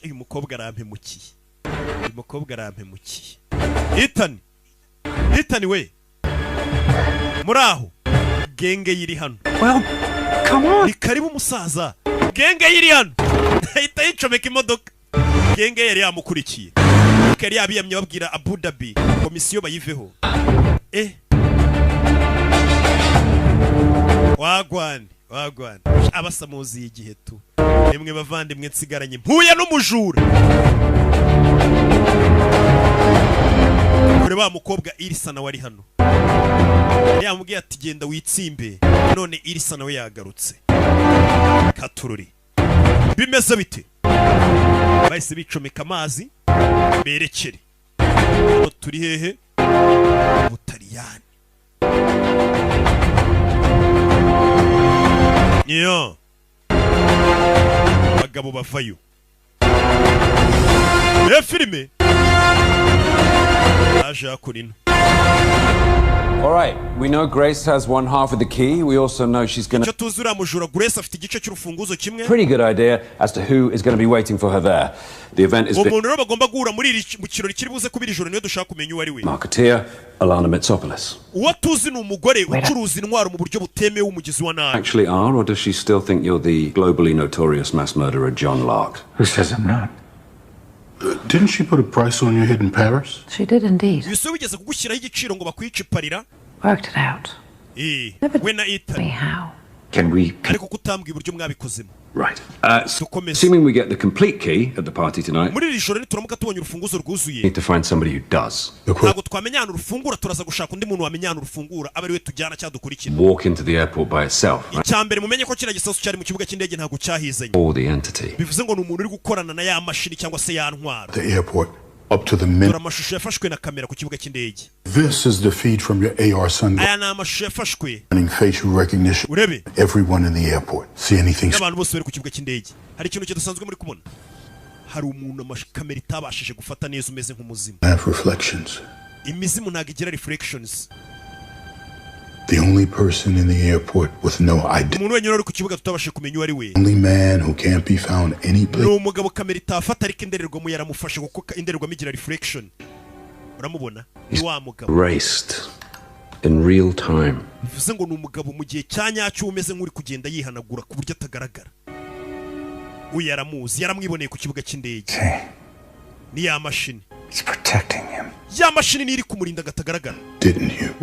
Uyu mukobwa arampemukiye. Ethan we. Muraho. Genge yiri hano. Well, come on. Ni karibu musaza. Genge yiri hano. Ahita yicomeka imodoka. Genge yari yamukurikiye. Kari yabiyamye babwira Abu Dhabi komisiyo bayiveho. Wagwan. Abasamuzi igihe tu. Emwe bavandimwe nsigaranye mpuye n'umujura. Kure ba mukobwa Irisa na wari hano. Yamubwiye ati genda witsimbe. None Irisa nawe yagarutse. Katururi. Bimeze bite? Bahise bicomeka amazi berekere. Hano turi hehe? Butaliyani. Yo. Bagabo bavayo. Filime. Aja kurino. All right, we know Grace has one half of the key. We also know she's going to... Pretty good idea as to who is going to be waiting for her there. The event is... Marketeer, Alana Mitsopoulos. Actually are, or does she still think you're the globally notorious mass murderer John Lark? Who says I'm not? Didn't she put a price on your head in Paris? She did indeed. Worked it out. Never told me how. Can we... Right. Assuming we get the complete key at the party tonight, need to find somebody who does. Walk into the airport by itself, right? Or the entity. The airport, up to the minute. This is the feed from your AR sun. Running facial recognition. Everyone in the airport. See anything? Have reflections. The only person in the airport with no identity. Only man who can't be found any place. He's raced in real time. It's protecting him. Didn't you?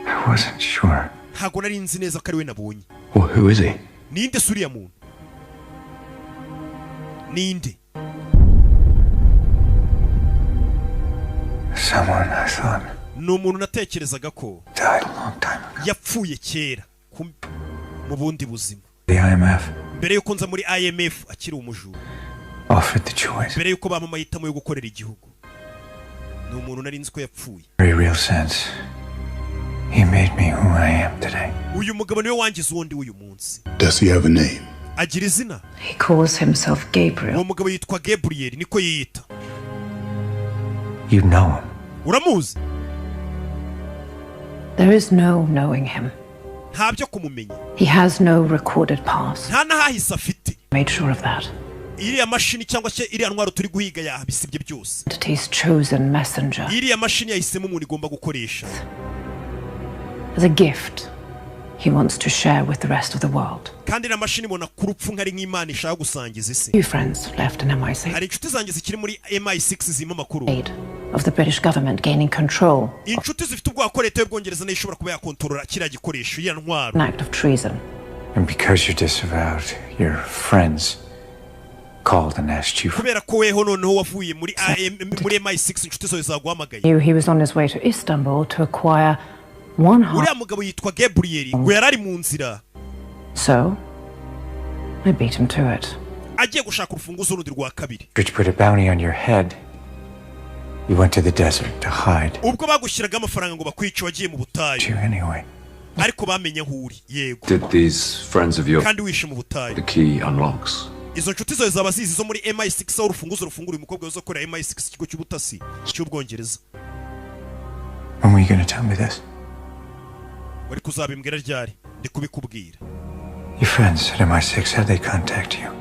I wasn't sure. Well, who is he? Someone I thought ni umuntu natekerezaga ko died a long time ago. yapfuye kera mu bundi buzima. The IMF mbere yuko nza muri IMF akiri umujura. offered the choice. mbere yuko bampa amahitamo yo gukorera igihugu. ni umuntu nari nzi ko yapfuye. Very real sense. He made me who I am today. uyu mugabo niwe wangize uwo ndi uyu munsi. Does he have a name? agira izina. He calls himself Gabriel. uwo mugabo yitwa Gabriel, niko yiyita. You know him. uramuzi? There is no knowing him. nta byo kumumenya. He has no recorded past. nta n'ahahise afite. Made sure of that. iriya mashini cyangwa se iriya ntwaro turi guhiga yahabisibye byose. Entity's chosen messenger. iriya mashini yahisemo umuntu igomba gukoresha. As a gift he wants to share with the rest of the world. kandi na mashini ibona ku rupfu nk'ari nk'Imana ishaka gusangiza isi. Few friends left in MI6. hari inshuti zanjye zikiri muri MI6 zima amakuru. Aid of the British government gaining control. inshuti zifite ubwoba ko leta y'Ubwongereza nayo ishobora kuba yakontorora kiriya gikoresho iriya ntwaro. An act of treason. And because you're disavowed, your friends called and asked you. kubera ko weho noneho wavuye muri MI6 inshuti zawe zaguhamagaye. Knew he was on his way to Istanbul to acquire one half. uriya mugabo yitwa Gabriel ngo yarari mu nzira. So I beat him to it. agiye gushaka urufunguzo rundi rwa kabiri. To put a bounty on your head, you went to the desert to hide. ubwo bagushyiraga amafaranga ngo bakwice wagiye mu butayu. You anyway. ariko bamenye aho uri. yego. Did these friends of yours? kandi wishe mu butayu. The key unlocks. izo nshuti zawe zaba zizi zo muri MI6 aho urufunguzo rufungura uyu mukobwa uza korera MI6 ikigo cy'ubutasi cy'Ubwongereza. When were you going to tell me this? wari kuzabimbwira ryari? ndi kubikubwira. Your friends at MI6, how'd they contact you?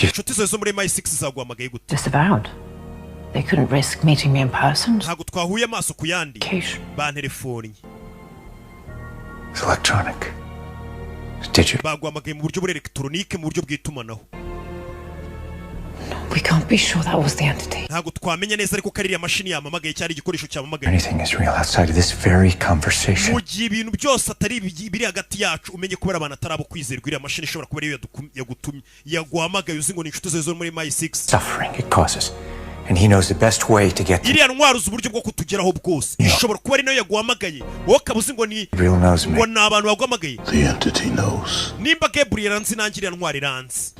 inshuti zawe zo muri MI6 zaguhamagaye gute? Disavowed. They couldn't risk meeting me in person. ntabwo twahuye amaso ku yandi. bantelefonnye. It's electronic. It's digital. baguhamagaye mu buryo bwa electronique mu buryo bw'itumanaho. We can't be sure that was the entity. ntabwo twamenya neza ariko kaririya mashini yamamagaye cyari igikoresho cyamamagaye. Anything is real outside of this very conversation. mu gihe ibintu byose atari biri hagati yacu umenye kubera abantu atarabo kwizerwa iriya mashini ishobora kuba ariyo yagutumye yaguhamagaye uzi ngo ni inshuti zawe zo muri MI6. Suffering it causes. And he knows the best way to get iriya ntwaro uzi uburyo bwo kutugeraho bwose. ishobora kuba ari nayo yaguhamagaye wowe ukaba uzi ngo ni ngo ni abantu baguhamagaye. The entity knows. nimba Gabriel anzi nanjye iriya ntwaro iranzi.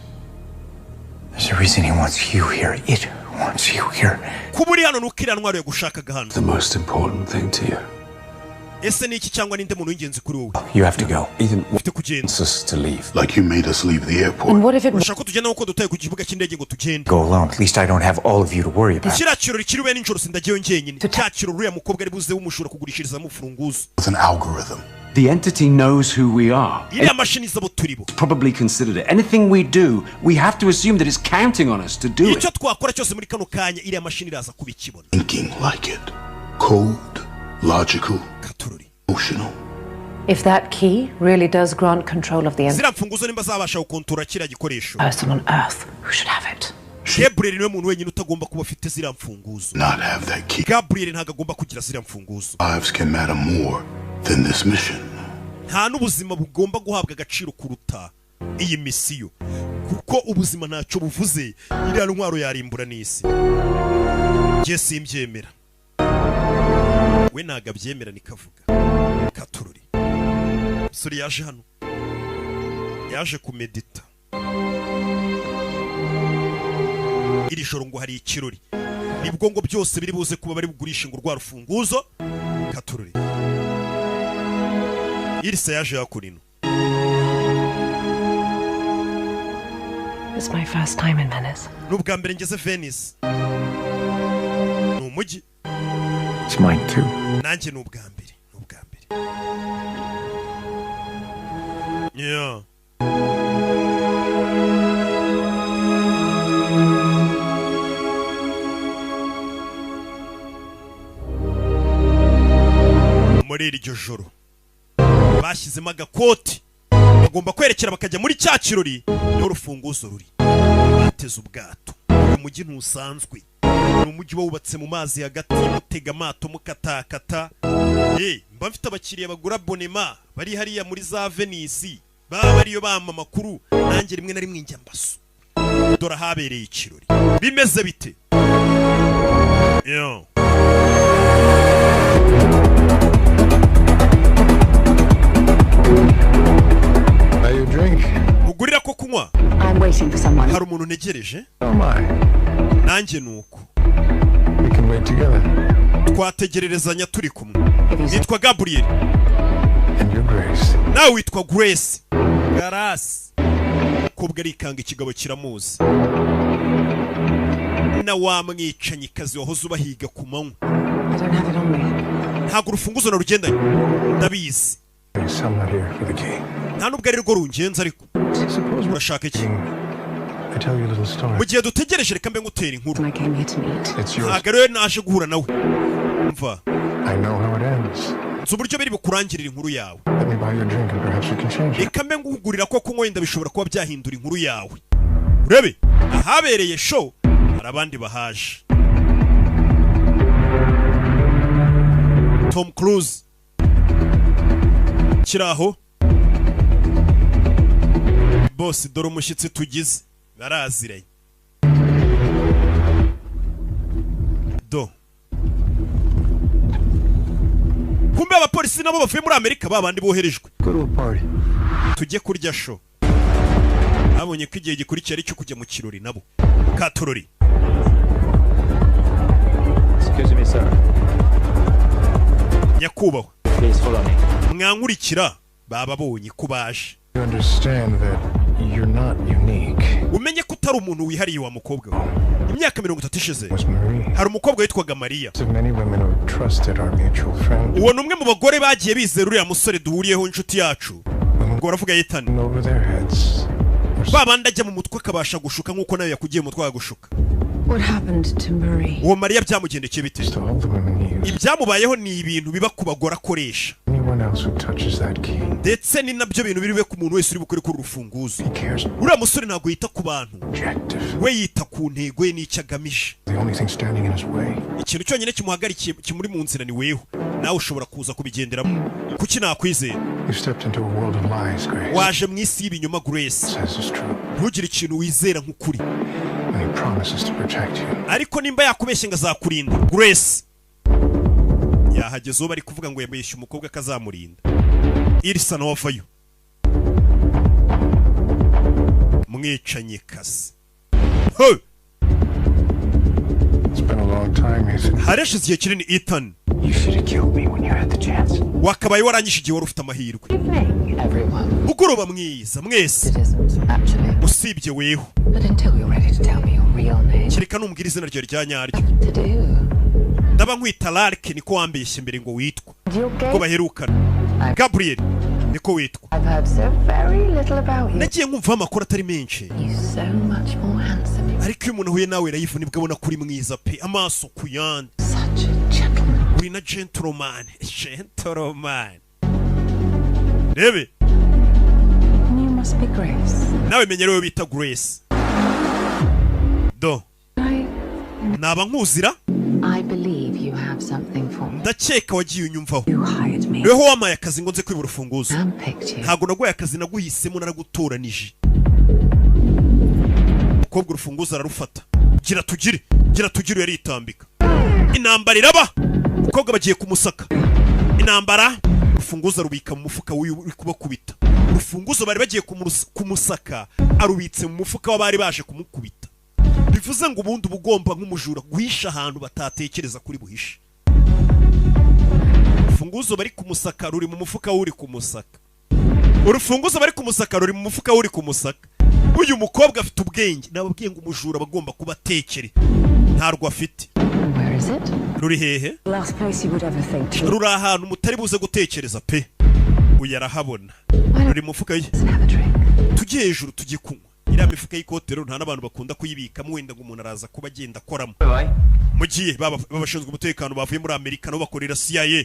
There's a reason he wants you here. It wants you here. kuba uri hano nuko iriya ntwaro yagushakaga hano. The most important thing to you. ese ni iki cyangwa ninde muntu w'ingenzi kuri wowe? You have to go. Ethan ufite kugenda. wants us to leave. Like you made us leave the airport. And what if it urashaka ko tugenda nk'uko dutaye ku kibuga cy'indege ngo tugende? Go alone. At least I don't have all of you to worry about. kiriya kirori kiri we nijoro sindagiyeyo njyenyine. cya kirori uriya mukobwa ari buze w'umushura kugurishirizamo ufunguzo. With an algorithm. The entity knows who we are. iriya mashini izabo turibo. Probably considered it. Anything we do, we have to assume that it's counting on us to do it. icyo twakora cyose muri kano kanya iriya mashini iraza kubikibona. Thinking like it. Cold, logical, emotional. If that key really does grant control of the entity, ziriya mfunguzo nimba zabasha gukontora kiriya gikoresho. person on earth who should have it. Gabriel niwe muntu wenyine utagomba kuba afite ziriya mfunguzo. Not have that key. Gabriel ntabwo agomba kugira ziriya mfunguzo. Lives can matter more than this mission. nta n'ubuzima bugomba guhabwa agaciro kuruta iyi misiyo kuko ubuzima ntacyo buvuze. iriya ntwaro yarimbura n'isi. njye simbyemera. we ntabwo abyemera nikavuga. katururi suri yaje hano yaje kumedita. iri joro ngo hari ikirori nibwo ngo byose biri buze kuba bari bugurisha ngo rwa rufunguzo. katururi iri se yaje yakurino. It's my first time in Venice. n'ubwa mbere ngeze Venice. ni umujyi. It's mine too. nanjye ni ubwa mbere. yeah. muri iryo joro bashyizemo agakoti bagomba kwerekera bakajya muri cya kirori niho urufunguzo ruri. bateze ubwato. uyu mujyi ntusanzwe. ni umujyi wubatse mu mazi hagati mutega amato mukatakata. mba mfite abakiriya bagura bonema bari hariya muri za Venice baba bariyo bampa amakuru nanjye rimwe na rimwe njya mbaso. dore ahabereye ikirori bimeze bite? Buy you a drink? Ugurira ko kunywa. I'm waiting for someone. Hari umuntu negereje? Oh my. Nanjye nuko. We can wait together. Twategererezanya turi kumwe. Nitwa Gabriel. And you're Grace. Nawe witwa Grace. Garasi. Kobwa arikanga ikigabo kiramuzi. Na wamwicanyi kazi wahoze ubahiga ku manywa. I don't have it on me. Ntabwo urufunguzo na rugendanye. Ndabizi. Nta nubwo ari rwo rungenza ariko. Urashaka iki? Mu gihe dutegereje reka mbe ngutera inkuru. Ntabwo rero naje guhura nawe. Mva. Nzi uburyo biri bukurangirira inkuru yawe. Reka mbe ngugurira ko kunywa wenda bishobora kuba byahindura inkuru yawe. Urebe, ahabereye show hari abandi bahaje. Tom Cruise kiraho. Boss dore umushyitsi tugize baraziranye. Do kumbe abapolisi nabo bavuye muri Amerika babandi boherejwe. Tujye kurya show. Abonye ko igihe gikurikira ari cyo kujya mu kirori nabo. Katorori. Excuse me, sir. Nyakubahwa. Please follow me. Mwankurikira bababonye kubaje. You understand that you're not unique. Umenye ko utari umuntu wihariye wa mukobwa we. Imyaka 30 ishize hari umukobwa witwaga Maria. Uwo numwe mu bagore bagiye bizera uriya musore duhuriyeho inshuti yacu. Ngo baravuga Ethan. Babandi ajya mu mutwe akabasha gushuka nkuko nawe yakugiye mu mutwe agushuka. What happened to Marie? Uwo Maria byamugendekeye bite? Ibyamubayeho ni ibintu biba ku bagore akoresha. Ndetse ni nabyo bintu biriwe ku muntu wese uri bukore kuri urufunguzo. Uriya musore ntabwo yita ku bantu. We yita ku ntego ye n'icyo agamije. Ikintu cyonyine kimuhagarikiye kimuri mu nzira ni weho. Nawe ushobora kuza kubigenderamo. Kuki nakwizera? Waje mu isi y'ibinyoma Grace. Ntugire ikintu wizera nk'ukuri. Ariko nimba yakubeshye ngo azakurinda Grace yahagezeho bari kuvuga ngo yabeshye umukobwa akazamurinda. Irisa novayo mwicanyi kasi. Hareshize igihe kinini Ethan. Wakabaye waranyishe igihe wari ufite amahirwe. Mugoroba mwiza mwese usibye weho. Kireka numbwira izina ryawe rya nyaryo. Ndaba nkwita Larke niko wambeshye mbere ngo witwa. Ko baherukana. Gabriel niko witwa. Nagiye nkumva amakuru atari menshi. Ariko iyo umuntu ahuye nawe Rayifu nibwo abona kuri mwiza pe. Amaso ku yandi. Uri na gentleman. Gentleman. Rebe. Nawe menyerewe bita Grace. Do. Naba nkuzira? I believe you have something for me. Ndakeka wagiye unyumvaho. You hired me. Weho wamaye akazi ngo nze kwibura urufunguzo. Ntago naguye akazi naguhisemo naragutoranije. Ukobwa urufunguzo ararufata. Gira tugire yaritambika. Intambara iraba. Ukobwa bagiye kumusaka. Intambara urufunguzo rubika mu mufuka uri kubakubita. Urufunguzo bari bagiye kumusaka arubitse mu mufuka w'abari baje kumukubita. Bivuze ngo ubundi ubugomba nk'umujura guhisha ahantu batatekereza kuri buhishe. Urufunguzo bari kumusaka ruri mu mufuka uri kumusaka. Urufunguzo bari kumusaka ruri mu mufuka uri kumusaka. Uyu mukobwa afite ubwenge. Nababwiye ngo umujura bagomba kuba tekere. Ntarwo afite. Where is it? Ruri hehe? Last place you would ever think to. Ruri ahantu mutari buze gutekereza pe. Uyarahabona. Ruri mu mufuka ye. Tugiye hejuru tugiye kunywa. Iriya mifuka y'ikotero nta n'abantu bakunda kuyibikamo wenda ngo umuntu araza kuba agenda akoramo. Mugiye babashinzwe umutekano bavuye muri Amerika no bakorera CIA.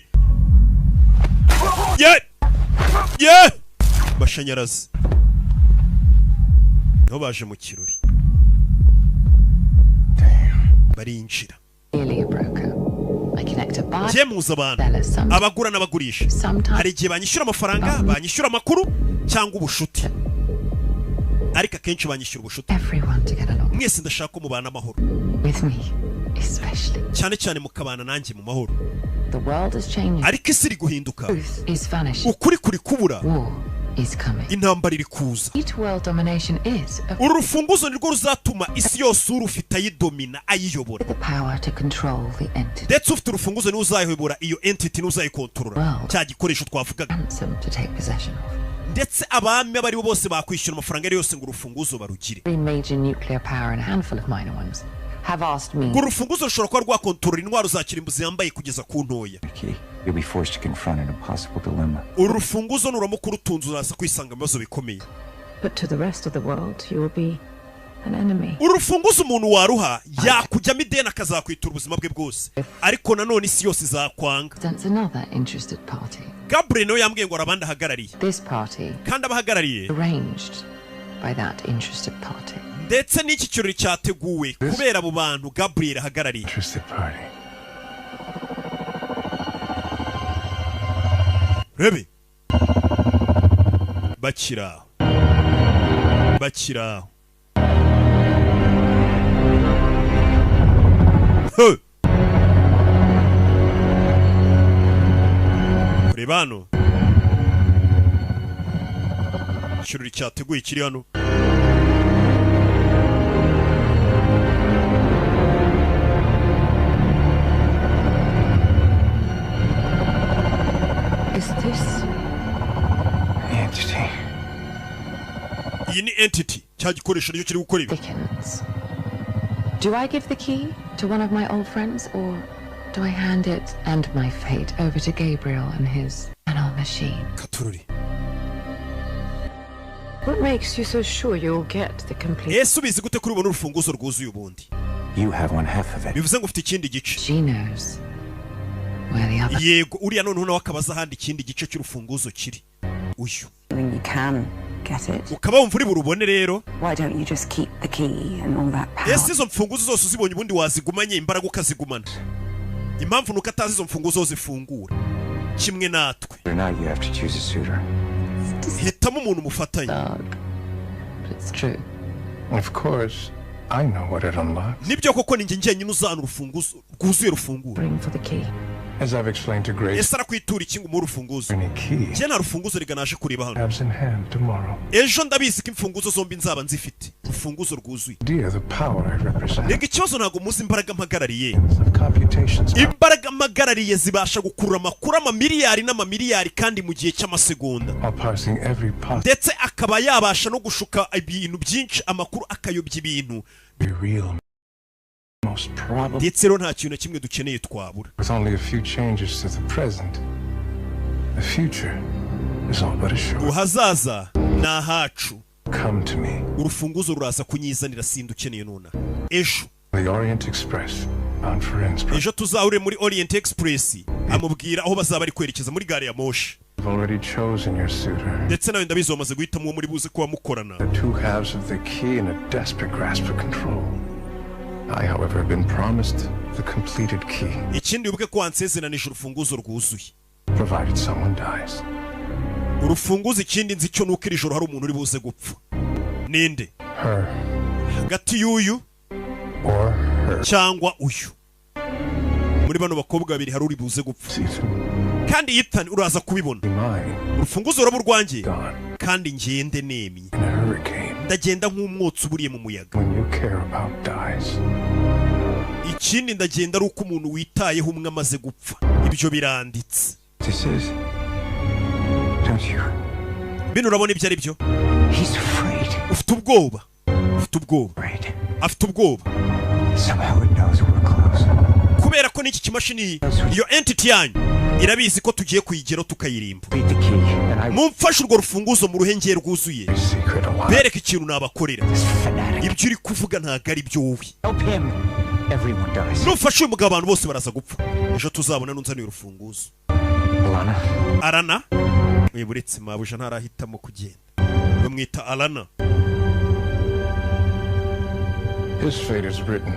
Bashanyarazi. No baje mu kirori. Barinjira. Jemuza abantu abagura n'abagurisha. Hari igihe banyishyura amafaranga, banyishyura amakuru cyangwa ubushuti. Ariko akenshi banyishyura ubushuti. Mwese ndashaka ko mubana amahoro. especially. cyane cyane mukabana nanjye mu mahoro. The world is changing. Ariko isi iri guhinduka. Truth is vanishing. Ukuri kuri kubura. War is coming. Intambara iri kuza. World domination is urufunguzo nirwo ruzatuma isi yose urufite ayidomina ayiyobora. The power to control the entity. Ndetse ufite urufunguzo niwe uzayobora iyo entity n'uzayikontorora. Cya gikoresho twavugaga. To take possession of. Ndetse abami abari bo bose bakwishyura amafaranga yose ngo urufunguzo barugire. Major nuclear power and a handful of minor ones have asked me. Ngo urufunguzo rushobora kuba rwakontorora intwaro za kirimbuzi yambaye kugeza ku ntoya. You'll be forced to confront an impossible dilemma. Urufunguzo nuramuka urutunze uraza kwisanga mu bibazo bikomeye. But to the rest of the world you will be an enemy. Urufunguzo umuntu waruha yakujyamo ideni akazakwitura ubuzima bwe bwose, ariko nanone isi yose izakwanga. That's another interested party. Gabriel nawe yambwiye ngo arabandi ahagarariye. This party kandi abahagarariye arranged by that interested party. Ndetse n'iki kirori cyateguwe kubera abo bantu Gabriel ahagarariye. Interested party. Rebe bakira reba hano ikirori cyateguye kiri hano. Is this entity? Iyi ni entity cya gikoresho ryo kiri gukora ibi. Do I give the key to one of my old friends or do I hand it and my fate over to Gabriel and his panel machine? Katururi. What makes you so sure you'll get the complete? Ubizi gute kuri ubona urufunguzo rwuzuye ubundi? You have one half of it. Bivuze ngo ufite ikindi gice. She knows where the other. Yego uriya none nawe akabaza ahandi ikindi gice cy'urufunguzo kiri. Uyu. You can get it. Ukaba wumva uri burubone rero. Why don't you just keep the key and all that power? Izo mfunguzo zose uzibonye ubundi wazigumanye imbaraga ukazigumana. Impamvu nuko atazi izo mfunguzo zifungura. Kimwe natwe. Now you have to choose a suitor. Hitamo umuntu mufatanye. It's true. Of course, I know what it unlocks. Nibyo koko ninjye njyenyine uzana urufunguzo rwuzuye rufungura. Bring for the key. As I've explained to Grace. Esara kwitura ikingu mu rufunguzo. Key. Je na rufunguzo riganaje kureba hano. Habs in hand tomorrow. Ejo ndabizi ko imfunguzo zombi nzaba nzifite. Urufunguzo rwuzuye. Dear, the power I represent. Nega ikibazo ntago muzi imbaraga mpagarariye. Computations. Imbaraga mpagarariye zibasha gukurura amakuru amamiliyari n'amamiliyari kandi mu gihe cy'amasegonda. Parsing every part. Ndetse akaba yabasha no gushuka ibintu byinshi amakuru akayobya ibintu. Be real. Most probably. Ndetse rero nta kintu kimwe dukeneye twabura. With only a few changes to the present. The future is all but assured. Uhazaza na hacu. Come to me. Urufunguzo ruraza kunyizanira sindi ukeneye nona. Ejo. The Orient Express bound for Innsbruck. Ejo tuzahure muri Orient Express amubwira aho bazaba ari kwerekeza muri gare ya moshi. You've already chosen your suitor. Ndetse nawe ndabizi wamaze guhitamo uwo muri buze kuba mukorana. The two halves of the key in a desperate grasp for control. I, however, have been promised the completed key. Ikindi ubuke ko wansezeranije urufunguzo rwuzuye. Provided someone dies. Urufunguzo ikindi nzi cyo nuko iri joro hari umuntu uri buze gupfa. Ninde? Her. Hagati y'uyu or her. Cyangwa uyu. Muri bano bakobwa babiri hari uri buze gupfa. Kandi Ethan uraza kubibona. Urufunguzo rabo rwanjye. Kandi ngende nemye. Ndagenda nk'umwotsi uburiye mu muyaga. Ikindi ndagenda ari uko umuntu witayeho umwe amaze gupfa. Ibyo biranditse. Bino urabona ibyo ari byo? Ufite ubwoba. Afite ubwoba. Kubera ko n'iki kimashini iyo entity yanyu irabizi ko tugiye kuyigero tukayirimba. Mumfashe urwo rufunguzo mu ruhengeri rwuzuye. Bereka ikintu nabakorera. Ibyo uri kuvuga ntago ari byo wowe. Nufashe uyu mugabo abantu bose baraza gupfa. Ejo tuzabona nunzaniye urufunguzo. Arana? Wiburetse mabuja ntarahitamo kugenda. Bamwita Alana. His fate is written.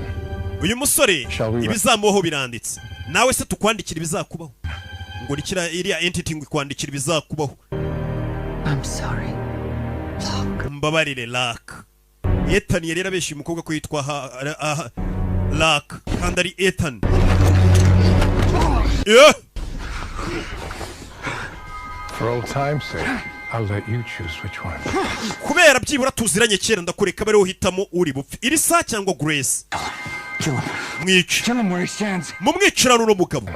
Uyu musore ibizamuho biranditse. Nawe se tukwandikira ibizakubaho. Ngo rikira iriya entity ngo kwandikira ibizakubaho. I'm sorry. Mbabarire Lak. Ethan yari yarabeshye umukobwa ko yitwa Lak kandi ari Ethan. Yeah. For old time's sake, I'll let you choose which one. Kubera byibura tuziranye kera ndakureka bare uhitamo uri bupfe. Irisa cyangwa Grace? Kill him. Mwica. Kill him where he stands. Mumwicirano no mugabo.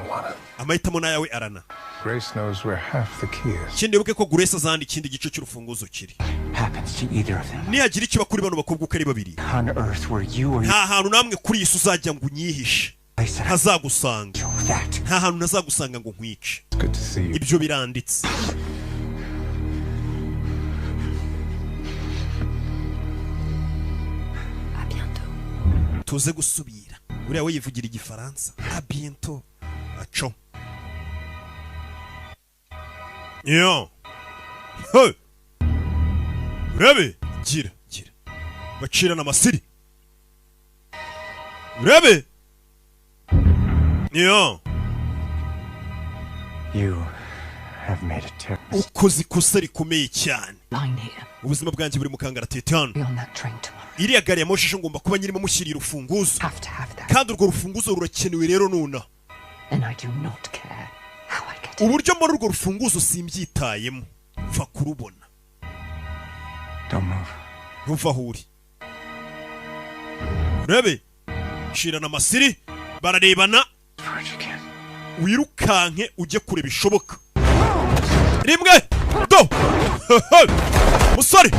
Amahitamo nayawe arana. Grace knows where half the key is. Kindi buke ko Grace azandi kindi gice cy'urufunguzo kiri. Happens to either of them. Nihagira ikiba kuri bano bakobwa uko ari babiri. On earth where you are. Nta hantu namwe kuri Yesu uzajya ngo unyihishe. Ntazagusanga. Nta hantu nazagusanga ngo nkwice. Ibyo biranditse. Tuze gusubira. Uriya we yivugira igifaransa. A bientôt. Acho. Yo. Hey. Urebe. Gira. Bacira na masiri. Urebe. Yo. You have made a terrible. Ukoze ikosa rikomeye cyane. Ubuzima bwanjye buri mu kangaratete. Iriya gari ya moshi ngomba kuba nyirimo mushyirira urufunguzo. Kandi urwo rufunguzo rurakenewe rero nuna. Uburyo muri urwo rufunguzo simbyitayemo. Mfa kurubona. Ntuva huri. Urebe. Shirana amasiri. Bararebana. Wirukanke ujye kure bishoboka. Rimwe. Do. Musore.